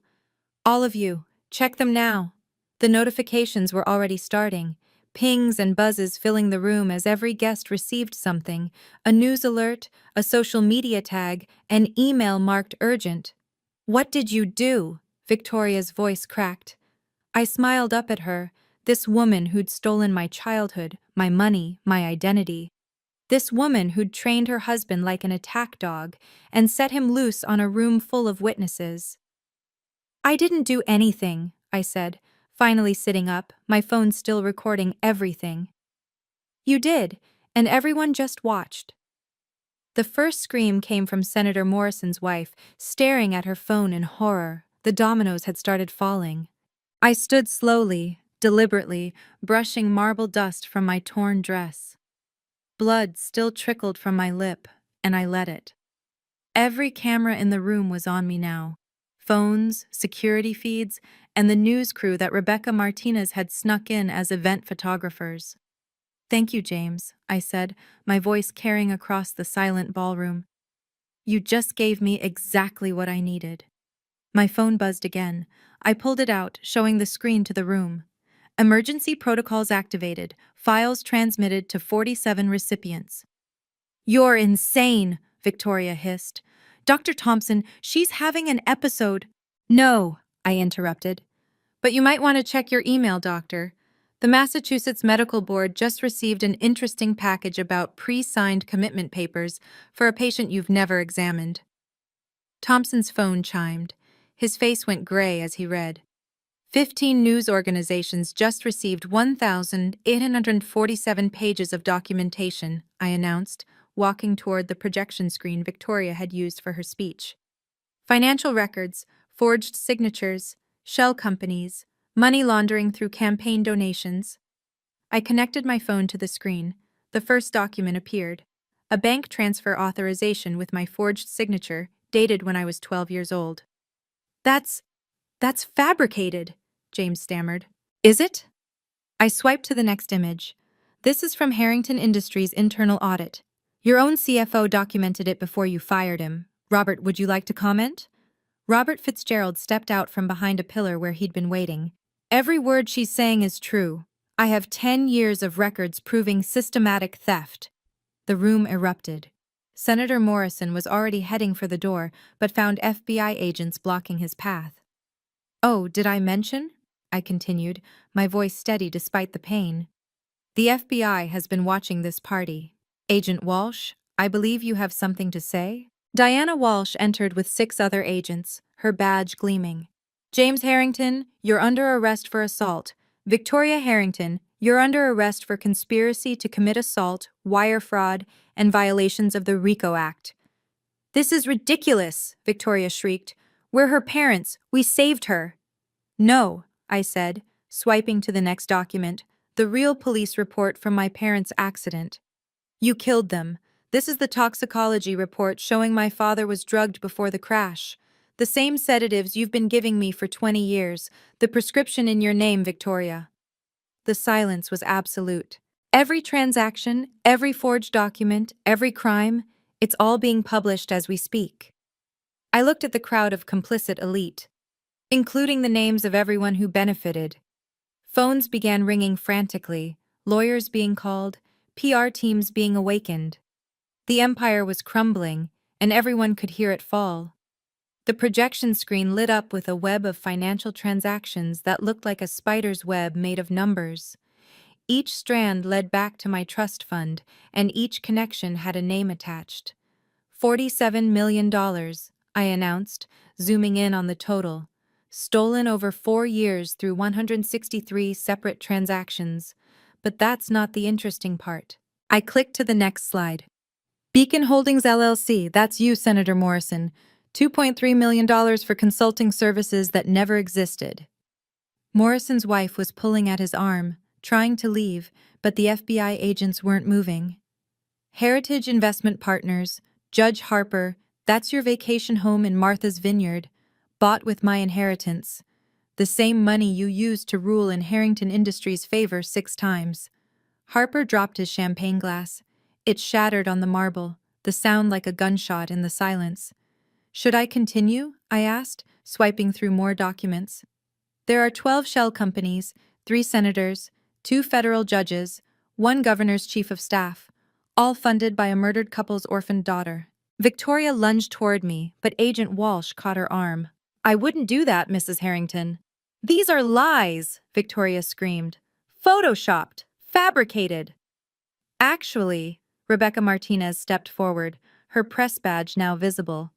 All of you, check them now. The notifications were already starting, pings and buzzes filling the room as every guest received something, a news alert, a social media tag, an email marked urgent. What did you do? Victoria's voice cracked. I smiled up at her, this woman who'd stolen my childhood, my money, my identity. This woman who'd trained her husband like an attack dog and set him loose on a room full of witnesses. I didn't do anything, I said, finally sitting up, my phone still recording everything. You did, and everyone just watched. The first scream came from Senator Morrison's wife, staring at her phone in horror. The dominoes had started falling. I stood slowly, deliberately, brushing marble dust from my torn dress. Blood still trickled from my lip, and I let it. Every camera in the room was on me now. Phones, security feeds, and the news crew that Rebecca Martinez had snuck in as event photographers. "Thank you, James," I said, my voice carrying across the silent ballroom. "You just gave me exactly what I needed." My phone buzzed again. I pulled it out, showing the screen to the room. Emergency protocols activated. Files transmitted to 47 recipients. "You're insane," Victoria hissed. "Dr. Thompson, she's having an episode." "No," I interrupted. "But you might want to check your email, doctor. The Massachusetts Medical Board just received an interesting package about pre-signed commitment papers for a patient you've never examined." Thompson's phone chimed. His face went gray as he read. 15 news organizations just received 1,847 pages of documentation, I announced, walking toward the projection screen Victoria had used for her speech. Financial records, forged signatures, shell companies, money laundering through campaign donations. I connected my phone to the screen. The first document appeared. A bank transfer authorization with my forged signature, dated when I was 12 years old. That's fabricated," James stammered. "Is it?" I swiped to the next image. "This is from Harrington Industries' internal audit. Your own CFO documented it before you fired him. Robert, would you like to comment?" Robert Fitzgerald stepped out from behind a pillar where he'd been waiting. "Every word she's saying is true. I have 10 years of records proving systematic theft." The room erupted. Senator Morrison was already heading for the door, but found FBI agents blocking his path. "Oh, did I mention?" I continued, my voice steady despite the pain. "The FBI has been watching this party. Agent Walsh, I believe you have something to say?" Diana Walsh entered with 6 other agents, her badge gleaming. "James Harrington, you're under arrest for assault. Victoria Harrington, you're under arrest for conspiracy to commit assault, wire fraud, and violations of the RICO Act." "This is ridiculous," Victoria shrieked. "We're her parents. We saved her." "No," I said, swiping to the next document, the real police report from my parents' accident. "You killed them. This is the toxicology report showing my father was drugged before the crash. The same sedatives you've been giving me for 20 years, the prescription in your name, Victoria." The silence was absolute. Every transaction, every forged document, every crime, it's all being published as we speak. I looked at the crowd of complicit elite, including the names of everyone who benefited. Phones began ringing frantically, lawyers being called, PR teams being awakened. The empire was crumbling, and everyone could hear it fall. The projection screen lit up with a web of financial transactions that looked like a spider's web made of numbers. Each strand led back to my trust fund, and each connection had a name attached. $47 million, I announced, zooming in on the total. Stolen over 4 years through 163 separate transactions. But that's not the interesting part. I clicked to the next slide. "Beacon Holdings LLC, that's you, Senator Morrison. $2.3 million for consulting services that never existed." Morrison's wife was pulling at his arm, trying to leave, but the FBI agents weren't moving. "Heritage Investment Partners, Judge Harper, that's your vacation home in Martha's Vineyard, bought with my inheritance. The same money you used to rule in Harrington Industries' favor 6 times. Harper dropped his champagne glass. It shattered on the marble, the sound like a gunshot in the silence. "Should I continue?" I asked, swiping through more documents. "There are 12 shell companies, 3 senators, 2 federal judges, 1 governor's chief of staff, all funded by a murdered couple's orphaned daughter." Victoria lunged toward me, but Agent Walsh caught her arm. I wouldn't do that, Mrs. Harrington. These are lies, Victoria screamed. Photoshopped, fabricated. Actually, Rebecca Martinez stepped forward, her press badge now visible.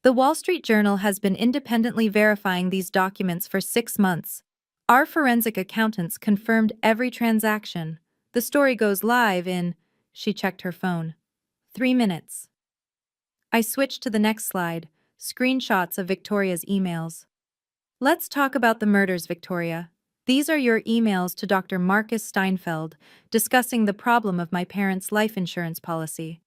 The Wall Street Journal has been independently verifying these documents for 6 months. Our forensic accountants confirmed every transaction. The story goes live in, she checked her phone, 3 minutes. I switched to the next slide, screenshots of Victoria's emails. Let's talk about the murders, Victoria. These are your emails to Dr. Marcus Steinfeld discussing the problem of my parents' life insurance policy.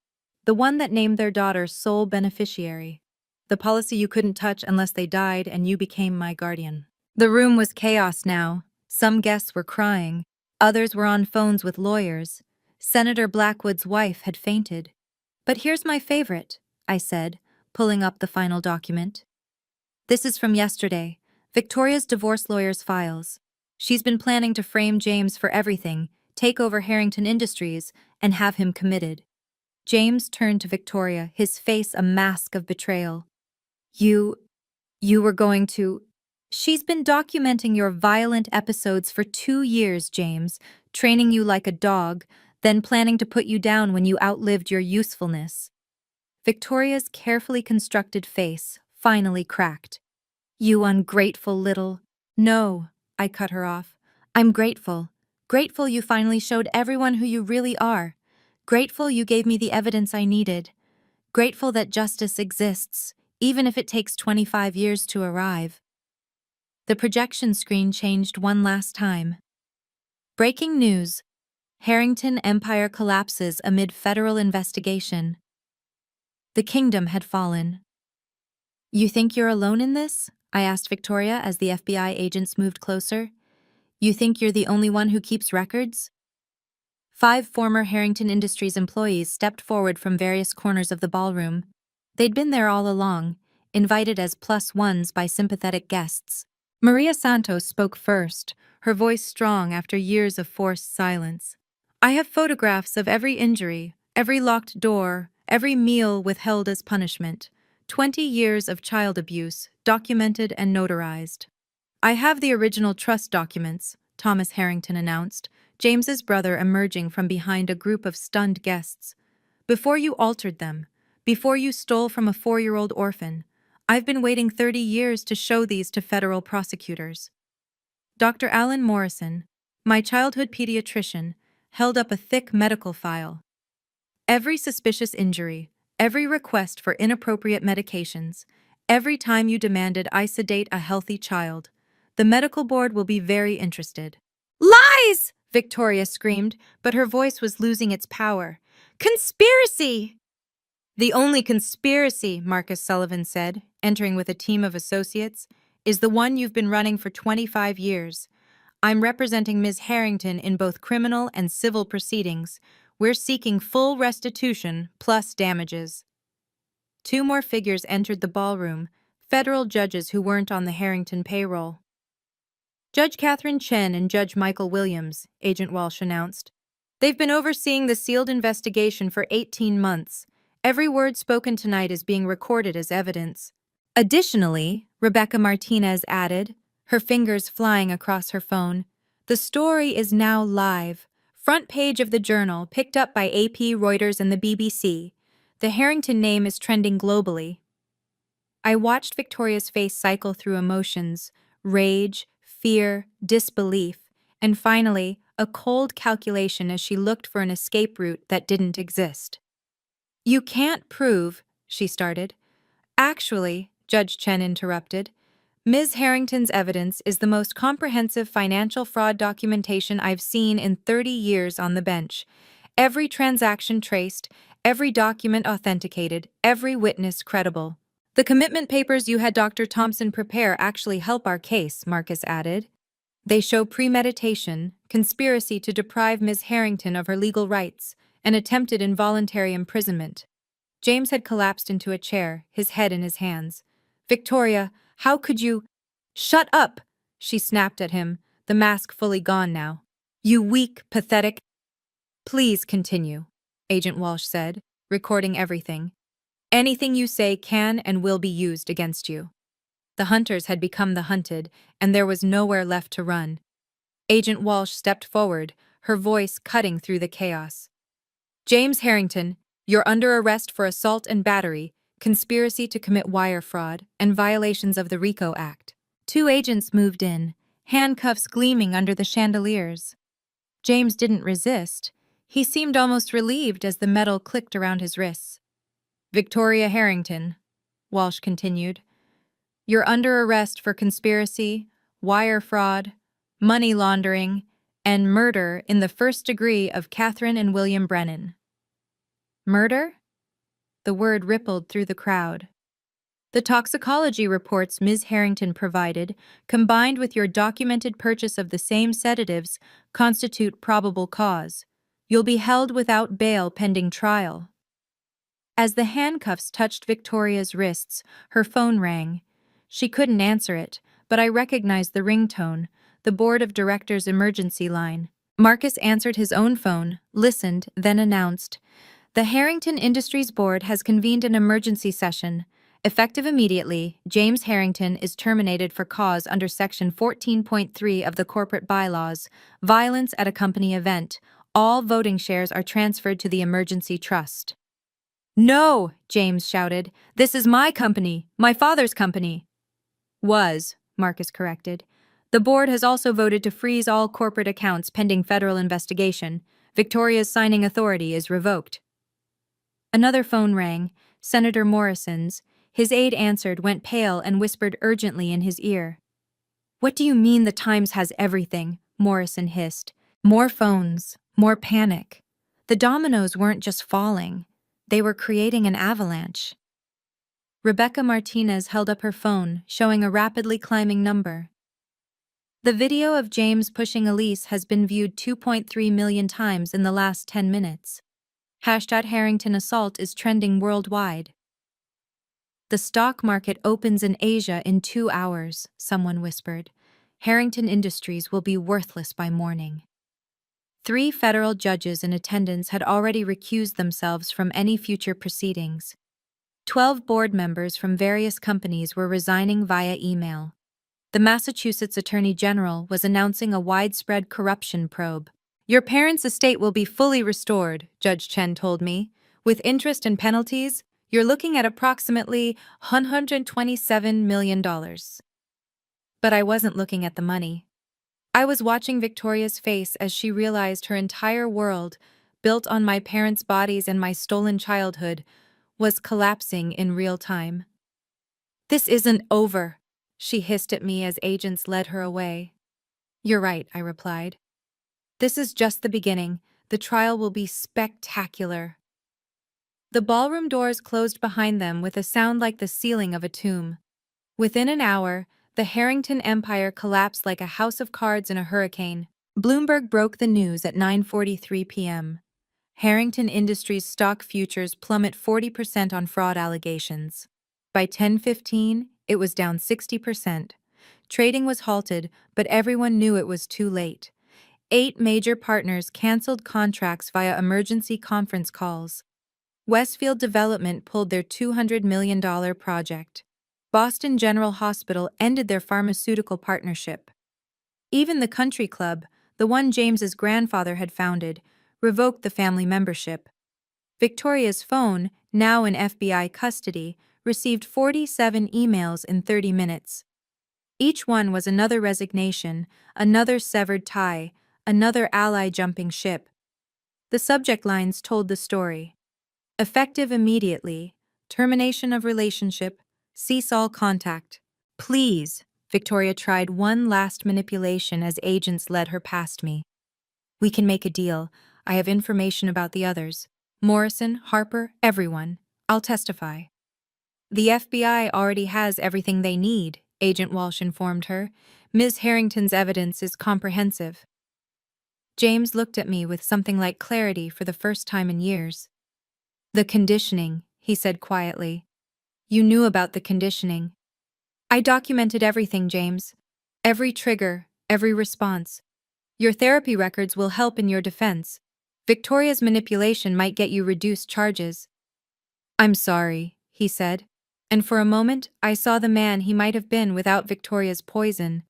The one that named their daughter sole beneficiary. The policy you couldn't touch unless they died and you became my guardian. The room was chaos now. Some guests were crying. Others were on phones with lawyers. Senator Blackwood's wife had fainted. But here's my favorite, I said, pulling up the final document. This is from yesterday, Victoria's divorce lawyer's files. She's been planning to frame James for everything, take over Harrington Industries, and have him committed. James turned to Victoria, his face a mask of betrayal. You were going to... She's been documenting your violent episodes for 2 years, James, training you like a dog, then planning to put you down when you outlived your usefulness. Victoria's carefully constructed face finally cracked. You ungrateful little... No, I cut her off. I'm grateful. Grateful you finally showed everyone who you really are. Grateful you gave me the evidence I needed. Grateful that justice exists, even if it takes 25 years to arrive. The projection screen changed one last time. Breaking news. Harrington Empire collapses amid federal investigation. The kingdom had fallen. You think you're alone in this? I asked Victoria as the FBI agents moved closer. You think you're the only one who keeps records? 5 former Harrington Industries employees stepped forward from various corners of the ballroom. They'd been there all along, invited as +1s by sympathetic guests. Maria Santos spoke first, her voice strong after years of forced silence. I have photographs of every injury, every locked door, every meal withheld as punishment. 20 years of child abuse, documented and notarized. I have the original trust documents, Thomas Harrington announced, James's brother emerging from behind a group of stunned guests. Before you altered them, before you stole from a 4-year-old orphan, I've been waiting 30 years to show these to federal prosecutors. Dr. Alan Morrison, my childhood pediatrician, held up a thick medical file. Every suspicious injury, every request for inappropriate medications, every time you demanded I sedate a healthy child, the medical board will be very interested. Lies! Victoria screamed, but her voice was losing its power. Conspiracy! The only conspiracy, Marcus Sullivan said, entering with a team of associates, is the one you've been running for 25 years. I'm representing Ms. Harrington in both criminal and civil proceedings. We're seeking full restitution plus damages. 2 more figures entered the ballroom, federal judges who weren't on the Harrington payroll. Judge Catherine Chen and Judge Michael Williams, Agent Walsh announced. They've been overseeing the sealed investigation for 18 months. Every word spoken tonight is being recorded as evidence. Additionally, Rebecca Martinez added, her fingers flying across her phone, the story is now live. Front page of the Journal, picked up by AP, Reuters, and the BBC. The Harrington name is trending globally. I watched Victoria's face cycle through emotions, rage, fear, disbelief, and finally, a cold calculation as she looked for an escape route that didn't exist. You can't prove, she started. Actually, Judge Chen interrupted, Ms. Harrington's evidence is the most comprehensive financial fraud documentation I've seen in 30 years on the bench. Every transaction traced, every document authenticated, every witness credible. The commitment papers you had Dr. Thompson prepare actually help our case, Marcus added. They show premeditation, conspiracy to deprive Ms. Harrington of her legal rights, and attempted involuntary imprisonment. James had collapsed into a chair, his head in his hands. Victoria, how could you... Shut up! She snapped at him, the mask fully gone now. You weak, pathetic... Please continue, Agent Walsh said, recording everything. Anything you say can and will be used against you. The hunters had become the hunted, and there was nowhere left to run. Agent Walsh stepped forward, her voice cutting through the chaos. James Harrington, you're under arrest for assault and battery, conspiracy to commit wire fraud, and violations of the RICO Act. Two agents moved in, handcuffs gleaming under the chandeliers. James didn't resist. He seemed almost relieved as the metal clicked around his wrists. Victoria Harrington, Walsh continued, you're under arrest for conspiracy, wire fraud, money laundering, and murder in the first degree of Catherine and William Brennan. Murder? The word rippled through the crowd. The toxicology reports Ms. Harrington provided, combined with your documented purchase of the same sedatives, constitute probable cause. You'll be held without bail pending trial. As the handcuffs touched Victoria's wrists, her phone rang. She couldn't answer it, but I recognized the ringtone, the board of directors' emergency line. Marcus answered his own phone, listened, then announced, "The Harrington Industries Board has convened an emergency session. Effective immediately, James Harrington is terminated for cause under Section 14.3 of the Corporate Bylaws, violence at a company event. All voting shares are transferred to the emergency trust." "No!" James shouted. "This is my company, my father's company." "Was," Marcus corrected. "The board has also voted to freeze all corporate accounts pending federal investigation. Victoria's signing authority is revoked." Another phone rang, Senator Morrison's. His aide answered, went pale, and whispered urgently in his ear. "What do you mean the Times has everything?" Morrison hissed. More phones, more panic. The dominoes weren't just falling. They were creating an avalanche. Rebecca Martinez held up her phone, showing a rapidly climbing number. The video of James pushing Elise has been viewed 2.3 million times in the last 10 minutes. #Harrington assault is trending worldwide. The stock market opens in Asia in 2 hours, someone whispered. Harrington Industries will be worthless by morning. 3 federal judges in attendance had already recused themselves from any future proceedings. 12 board members from various companies were resigning via email. The Massachusetts Attorney General was announcing a widespread corruption probe. "Your parents' estate will be fully restored," Judge Chen told me. "With interest and penalties, you're looking at approximately $127 million. But I wasn't looking at the money. I was watching Victoria's face as she realized her entire world, built on my parents' bodies and my stolen childhood, was collapsing in real time. "This isn't over," she hissed at me as agents led her away. "You're right," I replied. "This is just the beginning. The trial will be spectacular." The ballroom doors closed behind them with a sound like the sealing of a tomb. Within an hour, the Harrington empire collapsed like a house of cards in a hurricane. Bloomberg broke the news at 9:43 p.m. Harrington Industries stock futures plummet 40% on fraud allegations. By 10:15, it was down 60%. Trading was halted, but everyone knew it was too late. 8 major partners canceled contracts via emergency conference calls. Westfield Development pulled their $200 million project. Boston General Hospital ended their pharmaceutical partnership. Even the country club, the one James's grandfather had founded, revoked the family membership. Victoria's phone, now in FBI custody, received 47 emails in 30 minutes. Each one was another resignation, another severed tie, another ally jumping ship. The subject lines told the story. Effective immediately, termination of relationship, cease all contact. "Please," Victoria tried one last manipulation as agents led her past me. "We can make a deal. I have information about the others. Morrison, Harper, everyone. I'll testify." "The FBI already has everything they need," Agent Walsh informed her. "Ms. Harrington's evidence is comprehensive." James looked at me with something like clarity for the first time in years. "The conditioning," he said quietly. "You knew about the conditioning." "I documented everything, James. Every trigger, every response. Your therapy records will help in your defense. Victoria's manipulation might get you reduced charges." "I'm sorry," he said. and for a moment I saw the man he might have been without Victoria's poison.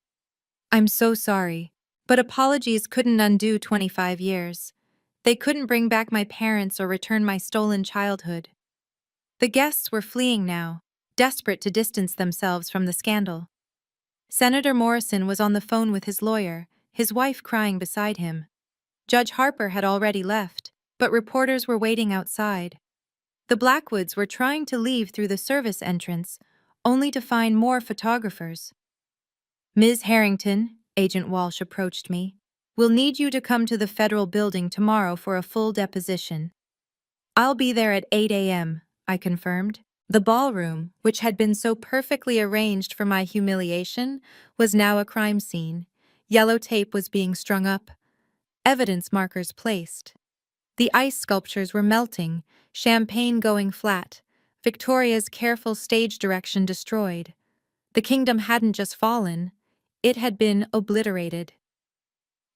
I'm so sorry, but apologies couldn't undo 25 years. They couldn't bring back my parents or return my stolen childhood. The guests were fleeing now, desperate to distance themselves from the scandal. Senator Morrison was on the phone with his lawyer, his wife crying beside him. Judge Harper had already left, but reporters were waiting outside. The Blackwoods were trying to leave through the service entrance, only to find more photographers. Ms. Harrington, Agent Walsh approached me, "We'll need you to come to the federal building tomorrow for a full deposition." "I'll be there at 8 a.m., I confirmed. The ballroom, which had been so perfectly arranged for my humiliation, was now a crime scene. Yellow tape was being strung up, evidence markers placed. The ice sculptures were melting, champagne going flat, Victoria's careful stage direction destroyed. The kingdom hadn't just fallen, it had been obliterated.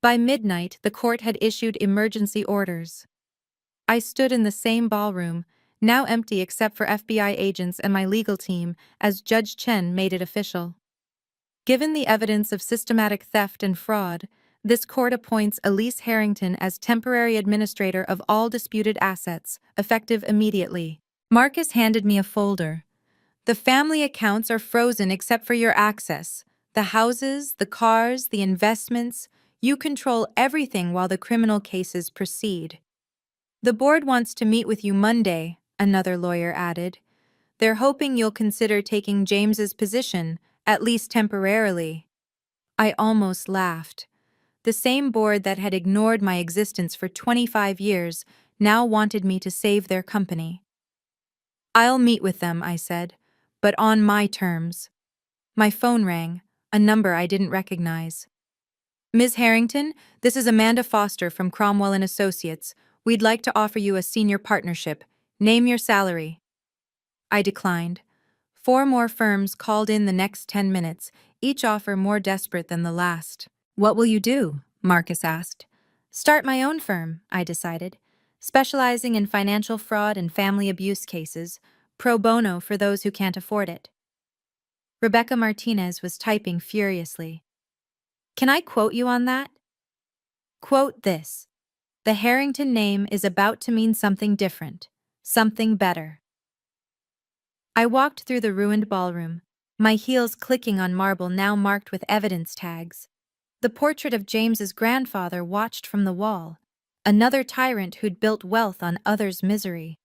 By midnight, the court had issued emergency orders. I stood in the same ballroom, now empty except for FBI agents and my legal team, as Judge Chen made it official. Given the evidence of systematic theft and fraud, this court appoints Elise Harrington as temporary administrator of all disputed assets, effective immediately. Marcus handed me a folder. "The family accounts are frozen except for your access. The houses, the cars, the investments, you control everything while the criminal cases proceed." "The board wants to meet with you Monday," another lawyer added. "They're hoping you'll consider taking James's position, at least temporarily." I almost laughed. The same board that had ignored my existence for 25 years now wanted me to save their company. "I'll meet with them," I said, "but on my terms." My phone rang, a number I didn't recognize. "Ms. Harrington, this is Amanda Foster from Cromwell and Associates. We'd like to offer you a senior partnership. Name your salary." I declined. 4 more firms called in the next 10 minutes, each offer more desperate than the last. "What will you do?" Marcus asked. "Start my own firm," I decided, specializing in financial fraud and family abuse cases, pro bono for those who can't afford it. Rebecca Martinez was typing furiously. "Can I quote you on that?" "Quote this. The Harrington name is about to mean something different, something better." I walked through the ruined ballroom, my heels clicking on marble now marked with evidence tags. The portrait of James's grandfather watched from the wall, another tyrant who'd built wealth on others' misery.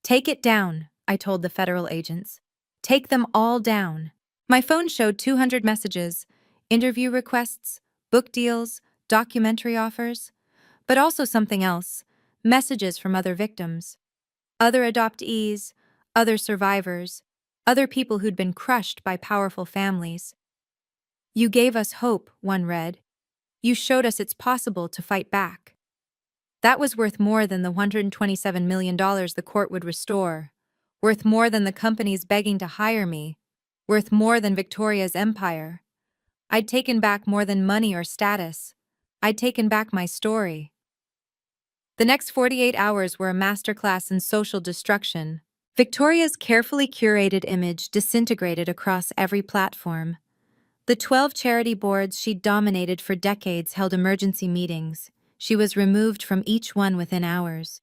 "Take it down," I told the federal agents. "Take them all down." My phone showed 200 messages, interview requests, book deals, documentary offers, but also something else, messages from other victims. Other adoptees, other survivors, other people who'd been crushed by powerful families. "You gave us hope," one read. "You showed us it's possible to fight back." That was worth more than the $127 million the court would restore, worth more than the companies begging to hire me, worth more than Victoria's empire. I'd taken back more than money or status. I'd taken back my story. The next 48 hours were a masterclass in social destruction. Victoria's carefully curated image disintegrated across every platform. The 12 charity boards she'd dominated for decades held emergency meetings. She was removed from each one within hours.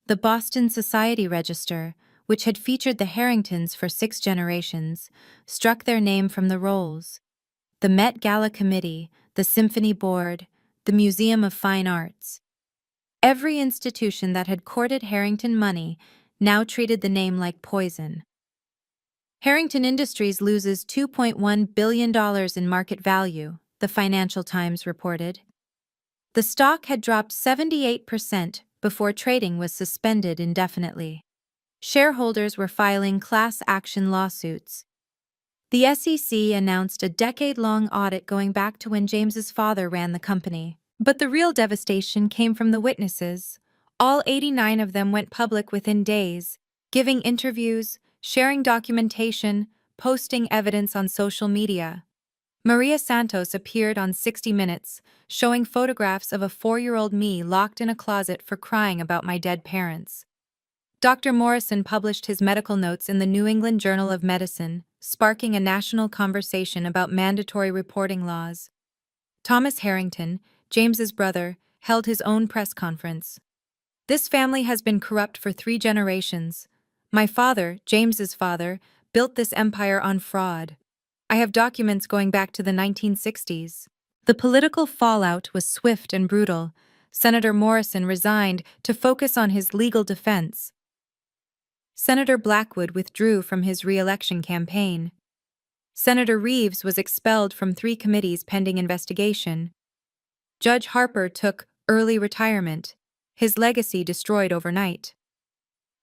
The Boston Society Register, which had featured the Harringtons for 6 generations, struck their name from the rolls. The Met Gala Committee, the Symphony Board, the Museum of Fine Arts. Every institution that had courted Harrington money now treated the name like poison. Harrington Industries loses $2.1 billion in market value, the Financial Times reported. The stock had dropped 78% before trading was suspended indefinitely. Shareholders were filing class action lawsuits. The SEC announced a decade-long audit going back to when James's father ran the company. But the real devastation came from the witnesses. All 89 of them went public within days, giving interviews, sharing documentation, posting evidence on social media. Maria Santos appeared on 60 Minutes, showing photographs of a 4-year-old me locked in a closet for crying about my dead parents. Dr. Morrison published his medical notes in the New England Journal of Medicine, sparking a national conversation about mandatory reporting laws. Thomas Harrington, James's brother, held his own press conference. This family has been corrupt for 3 generations. My father, James's father, built this empire on fraud. I have documents going back to the 1960s. The political fallout was swift and brutal. Senator Morrison resigned to focus on his legal defense. Senator Blackwood withdrew from his re-election campaign. Senator Reeves was expelled from 3 committees pending investigation. Judge Harper took early retirement, his legacy destroyed overnight.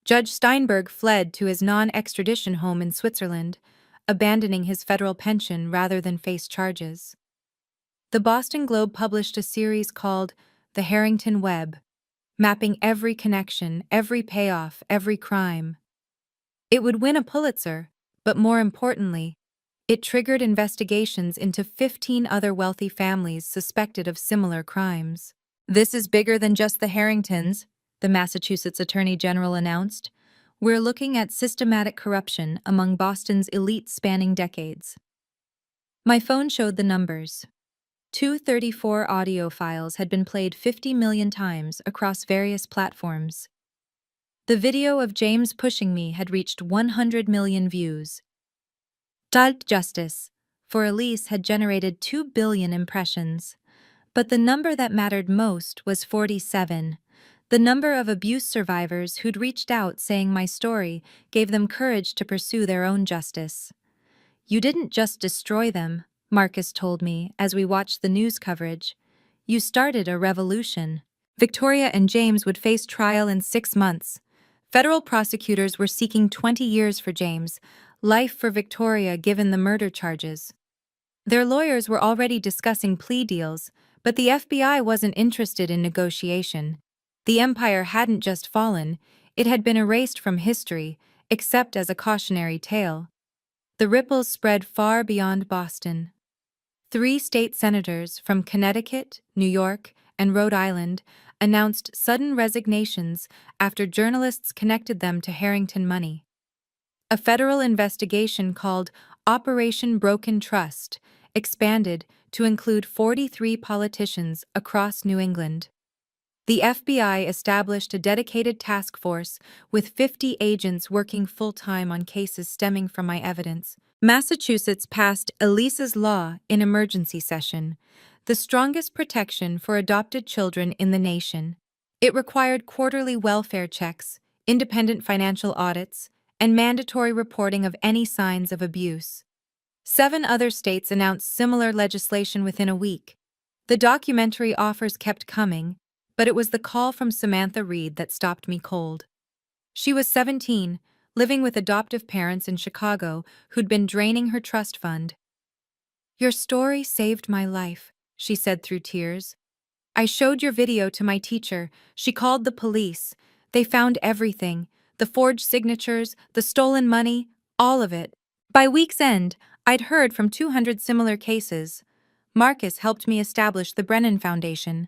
Judge Steinberg fled to his non-extradition home in Switzerland, abandoning his federal pension rather than face charges. The Boston Globe published a series called The Harrington Web, mapping every connection, every payoff, every crime. It would win a Pulitzer, but more importantly, it triggered investigations into 15 other wealthy families suspected of similar crimes. "This is bigger than just the Harringtons," the Massachusetts Attorney General announced. "We're looking at systematic corruption among Boston's elite spanning decades." My phone showed the numbers. 234 audio files had been played 50 million times across various platforms. The video of James pushing me had reached 100 million views. Adult Justice for Elise had generated 2 billion impressions. But the number that mattered most was 47. The number of abuse survivors who'd reached out saying my story gave them courage to pursue their own justice. "You didn't just destroy them," Marcus told me as we watched the news coverage. "You started a revolution." Victoria and James would face trial in 6 months. Federal prosecutors were seeking 20 years for James, life for Victoria given the murder charges. Their lawyers were already discussing plea deals, but the FBI wasn't interested in negotiation. The empire hadn't just fallen, it had been erased from history, except as a cautionary tale. The ripples spread far beyond Boston. 3 state senators from Connecticut, New York, and Rhode Island announced sudden resignations after journalists connected them to Harrington money. A federal investigation called Operation Broken Trust expanded to include 43 politicians across New England. The FBI established a dedicated task force with 50 agents working full-time on cases stemming from my evidence. Massachusetts passed Elise's Law in emergency session, the strongest protection for adopted children in the nation. It required quarterly welfare checks, independent financial audits, and mandatory reporting of any signs of abuse. 7 other states announced similar legislation within a week. The documentary offers kept coming, but it was the call from Samantha Reed that stopped me cold. She was 17, living with adoptive parents in Chicago who'd been draining her trust fund. "Your story saved my life," she said through tears. "I showed your video to my teacher. She called the police. They found everything. The forged signatures, the stolen money, all of it. By week's end, I'd heard from 200 similar cases. Marcus helped me establish the Brennan Foundation,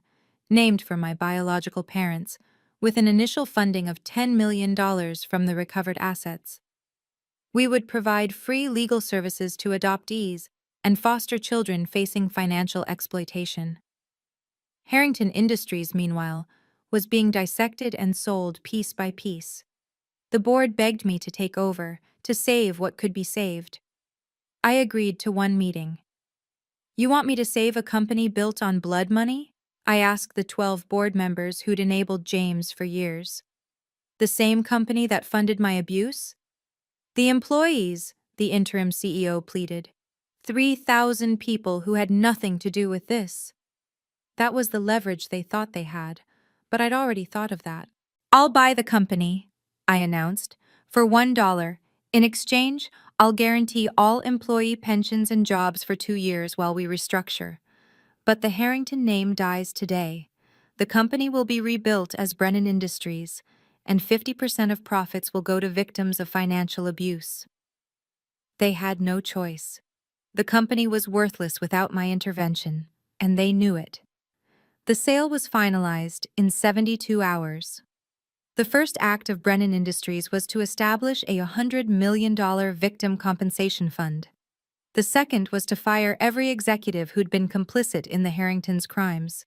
named for my biological parents, with an initial funding of $10 million from the recovered assets. We would provide free legal services to adoptees and foster children facing financial exploitation." Harrington Industries, meanwhile, was being dissected and sold piece by piece. The board begged me to take over, to save what could be saved. I agreed to one meeting. "You want me to save a company built on blood money?" I asked the 12 board members who'd enabled James for years. "The same company that funded my abuse?" "The employees," the interim CEO pleaded. 3,000 people who had nothing to do with this. That was the leverage they thought they had, but I'd already thought of that. "I'll buy the company," I announced, "for $1. In exchange, I'll guarantee all employee pensions and jobs for 2 years while we restructure." But the Harrington name dies today. The company will be rebuilt as Brennan Industries, and 50% of profits will go to victims of financial abuse. They had no choice. The company was worthless without my intervention, and they knew it. The sale was finalized in 72 hours. The first act of Brennan Industries was to establish a $100 million victim compensation fund. The second was to fire every executive who'd been complicit in the Harringtons' crimes.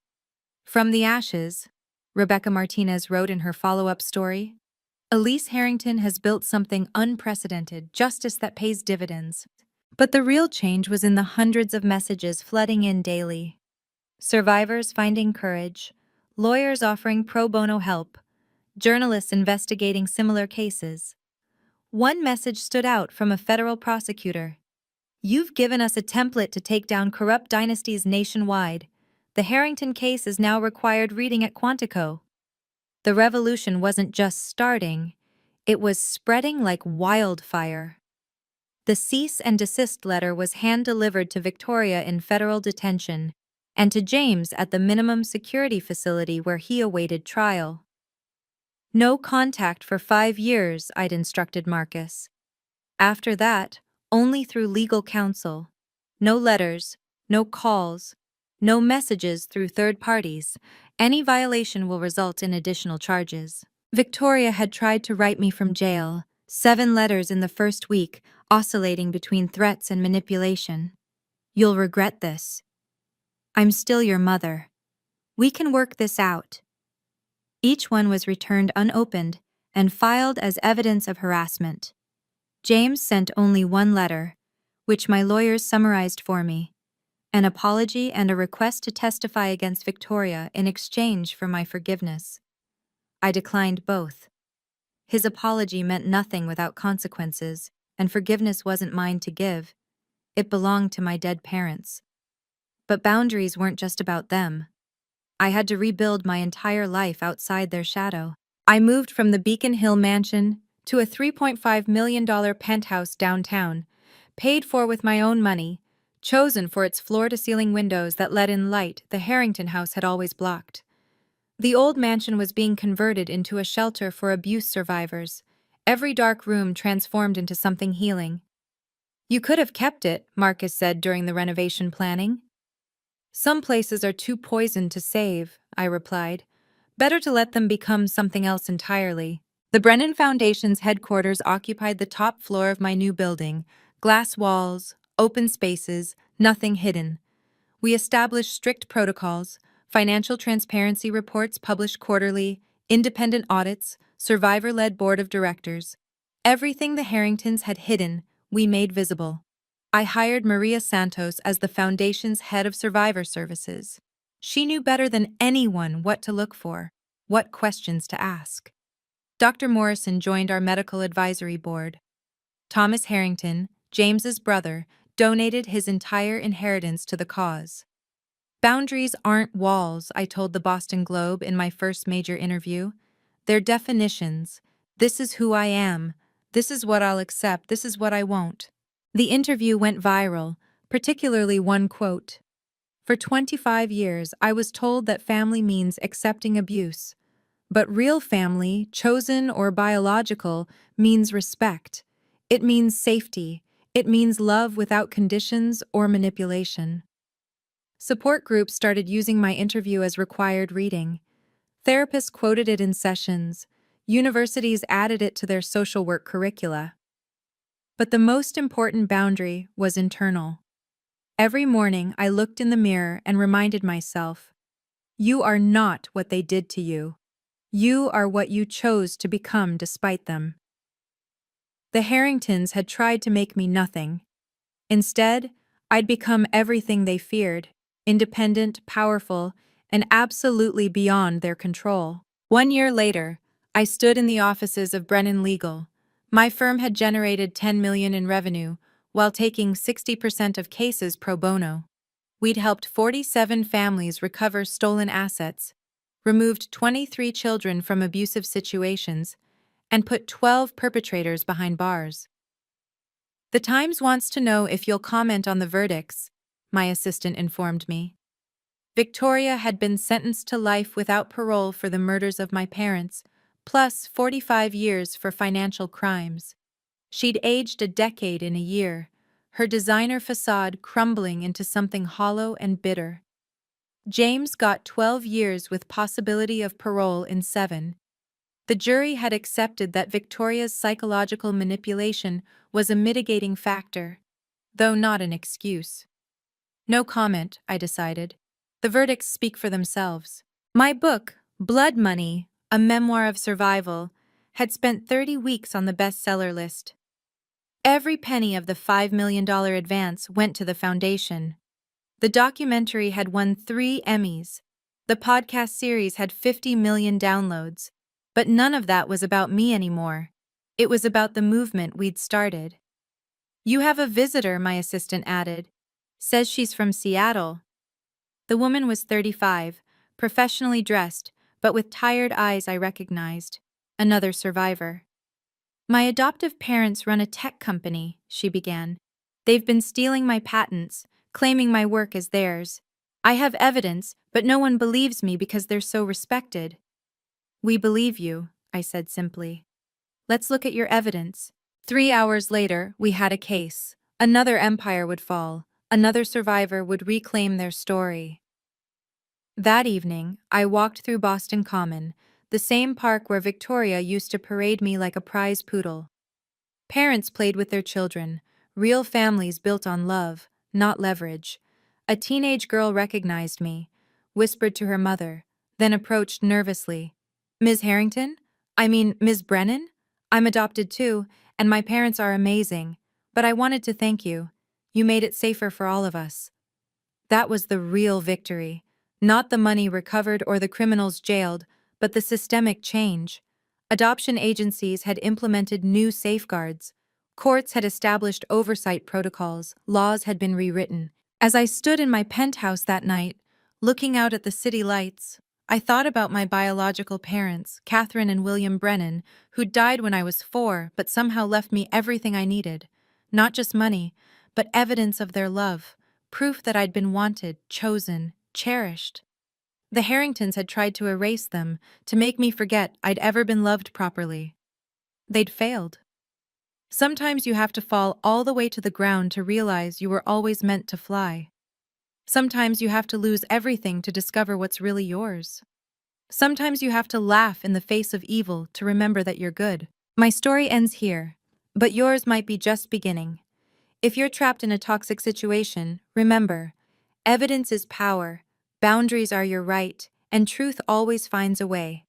From the ashes, Rebecca Martinez wrote in her follow-up story, Elise Harrington has built something unprecedented, justice that pays dividends. But the real change was in the hundreds of messages flooding in daily. Survivors finding courage, lawyers offering pro bono help, journalists investigating similar cases. One message stood out from a federal prosecutor. You've given us a template to take down corrupt dynasties nationwide. The Harrington case is now required reading at Quantico. The revolution wasn't just starting, it was spreading like wildfire. The cease and desist letter was hand-delivered to Victoria in federal detention and to James at the minimum security facility where he awaited trial. No contact for 5 years, I'd instructed Marcus. After that, only through legal counsel. No letters, no calls, no messages through third parties. Any violation will result in additional charges. Victoria had tried to write me from jail, 7 letters in the first week, oscillating between threats and manipulation. You'll regret this. I'm still your mother. We can work this out. Each one was returned unopened and filed as evidence of harassment. James sent only one letter, which my lawyers summarized for me, an apology and a request to testify against Victoria in exchange for my forgiveness. I declined both. His apology meant nothing without consequences, and forgiveness wasn't mine to give. It belonged to my dead parents. But boundaries weren't just about them. I had to rebuild my entire life outside their shadow. I moved from the Beacon Hill mansion to a $3.5 million penthouse downtown, paid for with my own money, chosen for its floor-to-ceiling windows that let in light the Harrington house had always blocked. The old mansion was being converted into a shelter for abuse survivors, every dark room transformed into something healing. You could have kept it, Marcus said during the renovation planning. Some places are too poisoned to save, I replied. Better to let them become something else entirely. The Brennan Foundation's headquarters occupied the top floor of my new building. Glass walls, open spaces, nothing hidden. We established strict protocols, financial transparency reports published quarterly, independent audits, survivor-led board of directors. Everything the Harringtons had hidden, we made visible. I hired Maria Santos as the Foundation's head of survivor services. She knew better than anyone what to look for, what questions to ask. Dr. Morrison joined our medical advisory board. Thomas Harrington, James's brother, donated his entire inheritance to the cause. Boundaries aren't walls, I told the Boston Globe in my first major interview. They're definitions. This is who I am. This is what I'll accept. This is what I won't. The interview went viral, particularly one quote. For 25 years, I was told that family means accepting abuse. But real family, chosen or biological, means respect. It means safety. It means love without conditions or manipulation. Support groups started using my interview as required reading. Therapists quoted it in sessions. Universities added it to their social work curricula. But the most important boundary was internal. Every morning, I looked in the mirror and reminded myself, you are not what they did to you. You are what you chose to become despite them. The Harringtons had tried to make me nothing. Instead, I'd become everything they feared, independent, powerful, and absolutely beyond their control. 1 year later, I stood in the offices of Brennan Legal. My firm had generated $10 million in revenue, while taking 60% of cases pro bono. We'd helped 47 families recover stolen assets, removed 23 children from abusive situations, and put 12 perpetrators behind bars. The Times wants to know if you'll comment on the verdicts, my assistant informed me. Victoria had been sentenced to life without parole for the murders of my parents, plus 45 years for financial crimes. She'd aged a decade in a year, her designer facade crumbling into something hollow and bitter. James got 12 years with possibility of parole in 7. The jury had accepted that Victoria's psychological manipulation was a mitigating factor, though not an excuse. No comment, I decided. The verdicts speak for themselves. My book, Blood Money, a memoir of survival, had spent 30 weeks on the bestseller list. Every penny of the $5 million advance went to the foundation. The documentary had won 3 Emmys. The podcast series had 50 million downloads. But none of that was about me anymore. It was about the movement we'd started. "You have a visitor," my assistant added. "Says she's from Seattle." The woman was 35, professionally dressed, but with tired eyes I recognized. Another survivor. "My adoptive parents run a tech company," she began. "They've been stealing my patents, claiming my work as theirs. I have evidence, but no one believes me because they're so respected." "We believe you," I said simply. "Let's look at your evidence." 3 hours later, we had a case. Another empire would fall. Another survivor would reclaim their story. That evening, I walked through Boston Common, the same park where Victoria used to parade me like a prize poodle. Parents played with their children, real families built on love, not leverage. A teenage girl recognized me, whispered to her mother, then approached nervously. "Ms. Harrington? I mean, Ms. Brennan? I'm adopted too, and my parents are amazing, but I wanted to thank you. You made it safer for all of us." That was the real victory. Not the money recovered or the criminals jailed, but the systemic change. Adoption agencies had implemented new safeguards. Courts had established oversight protocols. Laws had been rewritten. As I stood in my penthouse that night, looking out at the city lights, I thought about my biological parents, Catherine and William Brennan, who died when I was 4 but somehow left me everything I needed. Not just money, but evidence of their love. Proof that I'd been wanted, chosen, cherished. The Harringtons had tried to erase them, to make me forget I'd ever been loved properly. They'd failed. Sometimes you have to fall all the way to the ground to realize you were always meant to fly. Sometimes you have to lose everything to discover what's really yours. Sometimes you have to laugh in the face of evil to remember that you're good. My story ends here, but yours might be just beginning. If you're trapped in a toxic situation, remember, evidence is power, boundaries are your right, and truth always finds a way.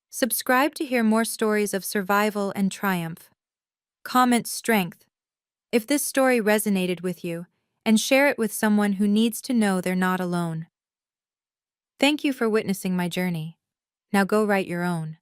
Subscribe to hear more stories of survival and triumph. Comment strength if this story resonated with you, and share it with someone who needs to know they're not alone. Thank you for witnessing my journey. Now go write your own.